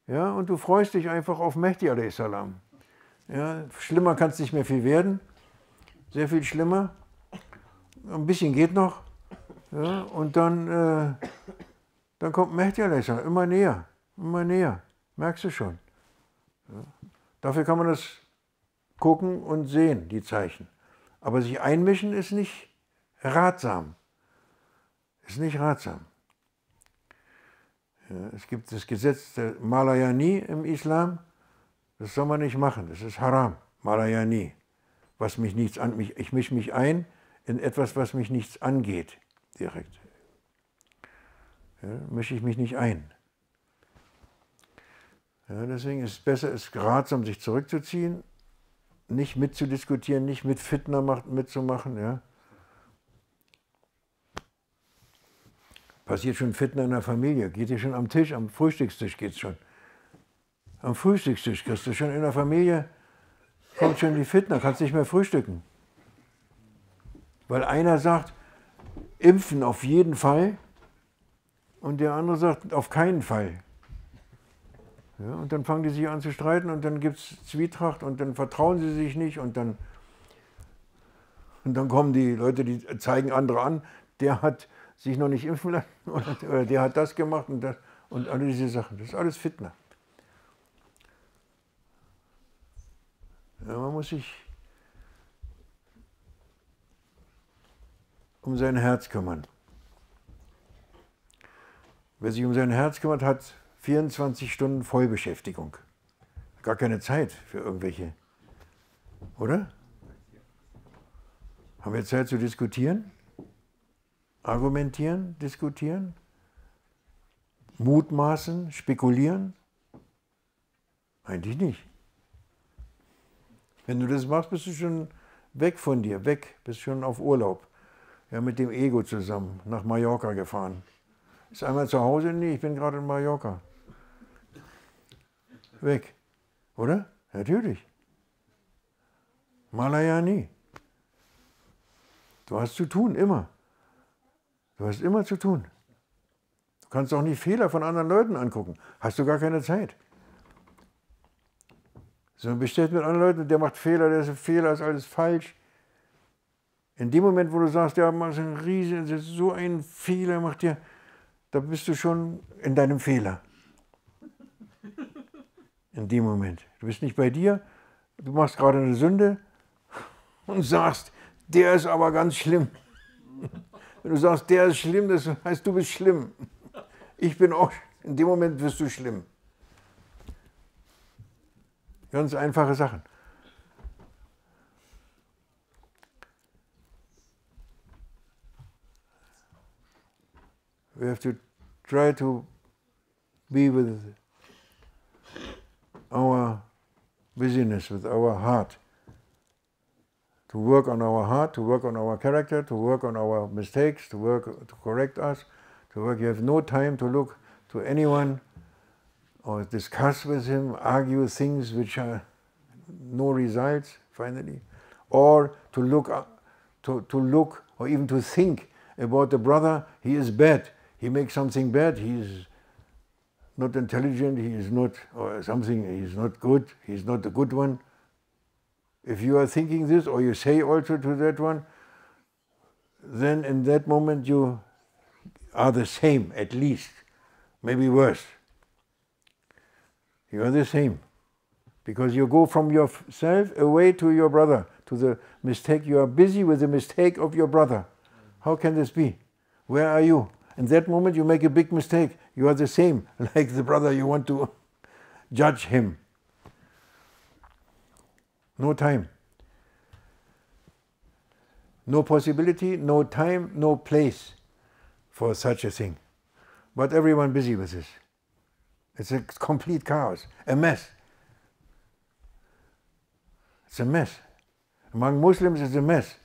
ja, und du freust dich einfach auf Mehdi a.s. Ja, schlimmer kann es nicht mehr viel werden. Sehr viel schlimmer. Ein bisschen geht noch. Ja, und dann kommt Mehdi a.s. immer näher. Immer näher. Merkst du schon. Ja. Dafür kann man das gucken und sehen, die Zeichen. Aber sich einmischen ist nicht ratsam. Ist nicht ratsam. Ja, es gibt das Gesetz der Malayani im Islam. Das soll man nicht machen. Das ist Haram. Malayani. Was mich nichts an, ich mische mich ein in etwas, was mich nichts angeht. Direkt. Ja, mische ich mich nicht ein. Ja, deswegen ist es besser, es ist ratsam, sich zurückzuziehen, nicht mitzudiskutieren, nicht mit Fitna mitzumachen. Ja. Passiert schon Fitna in der Familie, geht hier schon am Tisch, am Frühstückstisch geht es schon. Am Frühstückstisch kriegst du schon in der Familie, kommt schon die Fitna, kannst nicht mehr frühstücken. Weil einer sagt, impfen auf jeden Fall und der andere sagt, auf keinen Fall. Ja, und dann fangen die sich an zu streiten und dann gibt es Zwietracht und dann vertrauen sie sich nicht und dann kommen die Leute, die zeigen andere an, der hat sich noch nicht impfen lassen oder der hat das gemacht und das und alle diese Sachen. Das ist alles Fitna. Ja, man muss sich um sein Herz kümmern. Wer sich um sein Herz kümmert, hat 24 Stunden Vollbeschäftigung. Gar keine Zeit für irgendwelche, oder? Haben wir Zeit zu diskutieren? Argumentieren, diskutieren? Mutmaßen, spekulieren? Eigentlich nicht. Wenn du das machst, bist du schon weg von dir, weg, bist schon auf Urlaub. Ja, mit dem Ego zusammen nach Mallorca gefahren. Ist einmal zu Hause? Nee, ich bin gerade in Mallorca. Weg. Oder? Natürlich. Malayani. Du hast zu tun, immer. Du hast immer zu tun. Du kannst auch nicht Fehler von anderen Leuten angucken. Hast du gar keine Zeit. So bestellt mit anderen Leuten, der macht Fehler, der ist ein Fehler, ist alles falsch. In dem Moment, wo du sagst, ja, das ist so ein Fehler, macht dir, da bist du schon in deinem Fehler. In dem Moment. Du bist nicht bei dir, du machst gerade eine Sünde und sagst, der ist aber ganz schlimm. Wenn du sagst, der ist schlimm, das heißt, du bist schlimm. Ich bin auch, in dem Moment wirst du schlimm. Ganz einfache Sachen. We have to try to be with our busyness, with our heart. To work on our heart, to work on our character, to work on our mistakes, to correct us, to work. You have no time to look to anyone or discuss with him, argue things which are no results, finally. Or to look or even to think about the brother, he is bad, he makes something bad, he is not intelligent, he is not, or something, he is not good, he is not the good one. If you are thinking this, or you say also to that one, then in that moment you are the same, at least, maybe worse. You are the same, because you go from yourself away to your brother, to the mistake. You are busy with the mistake of your brother. How can this be? Where are you? In that moment you make a big mistake. You are the same, like the brother, you want to judge him. No time. No possibility, no time, no place for such a thing. But everyone busy with this. It's a complete chaos, a mess. It's a mess. Among Muslims it's a mess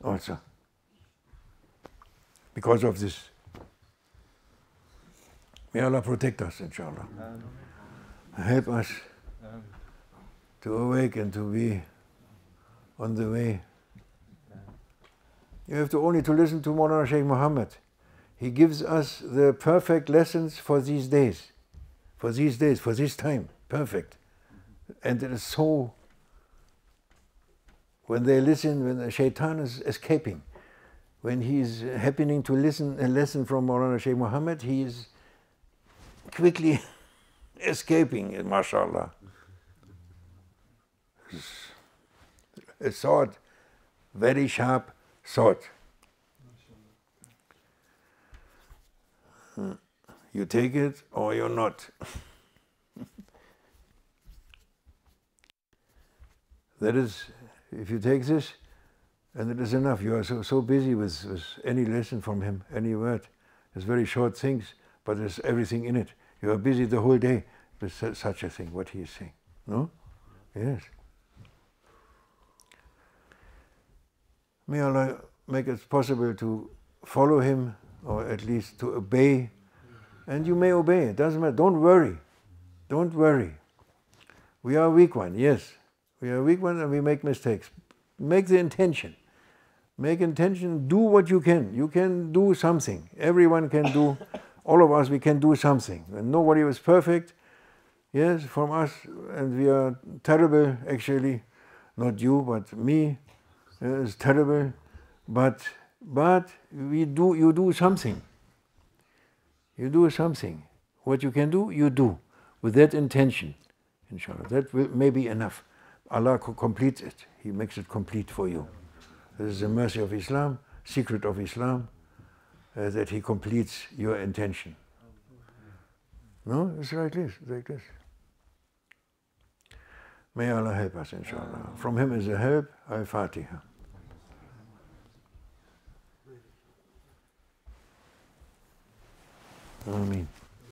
also. Because of this. May Allah protect us, inshallah. Help us to awake and to be on the way. You have to only to listen to Maulana Shaykh Muhammad. He gives us the perfect lessons for these days, for this time, perfect. And it is so, when they listen, when the shaitan is escaping, when he is happening to listen a lesson from Maulana Shaykh Muhammad, he is quickly escaping, mashallah. A sword, very sharp sword. You take it or you're not. That is, if you take this, and it is enough. You are so busy with any lesson from him, any word. It's very short things, but there's everything in it. You are busy the whole day with such a thing, what he is saying. No? Yes. May Allah make it possible to follow him, or at least to obey. And you may obey, it doesn't matter. Don't worry. Don't worry. We are weak one, yes. We are weak one and we make mistakes. Make the intention. Make intention, do what you can. You can do something. Everyone can do, all of us, we can do something. And nobody is perfect, yes, from us, and we are terrible, actually. Not you, but me is terrible. But you do something. You do something. What you can do, you do. With that intention, inshallah. That may be enough. Allah completes it. He makes it complete for you. This is the mercy of Islam, secret of Islam, that He completes your intention. No? It's like this, like this. May Allah help us, inshallah. From Him is a help. Al-Fatiha. Ameen.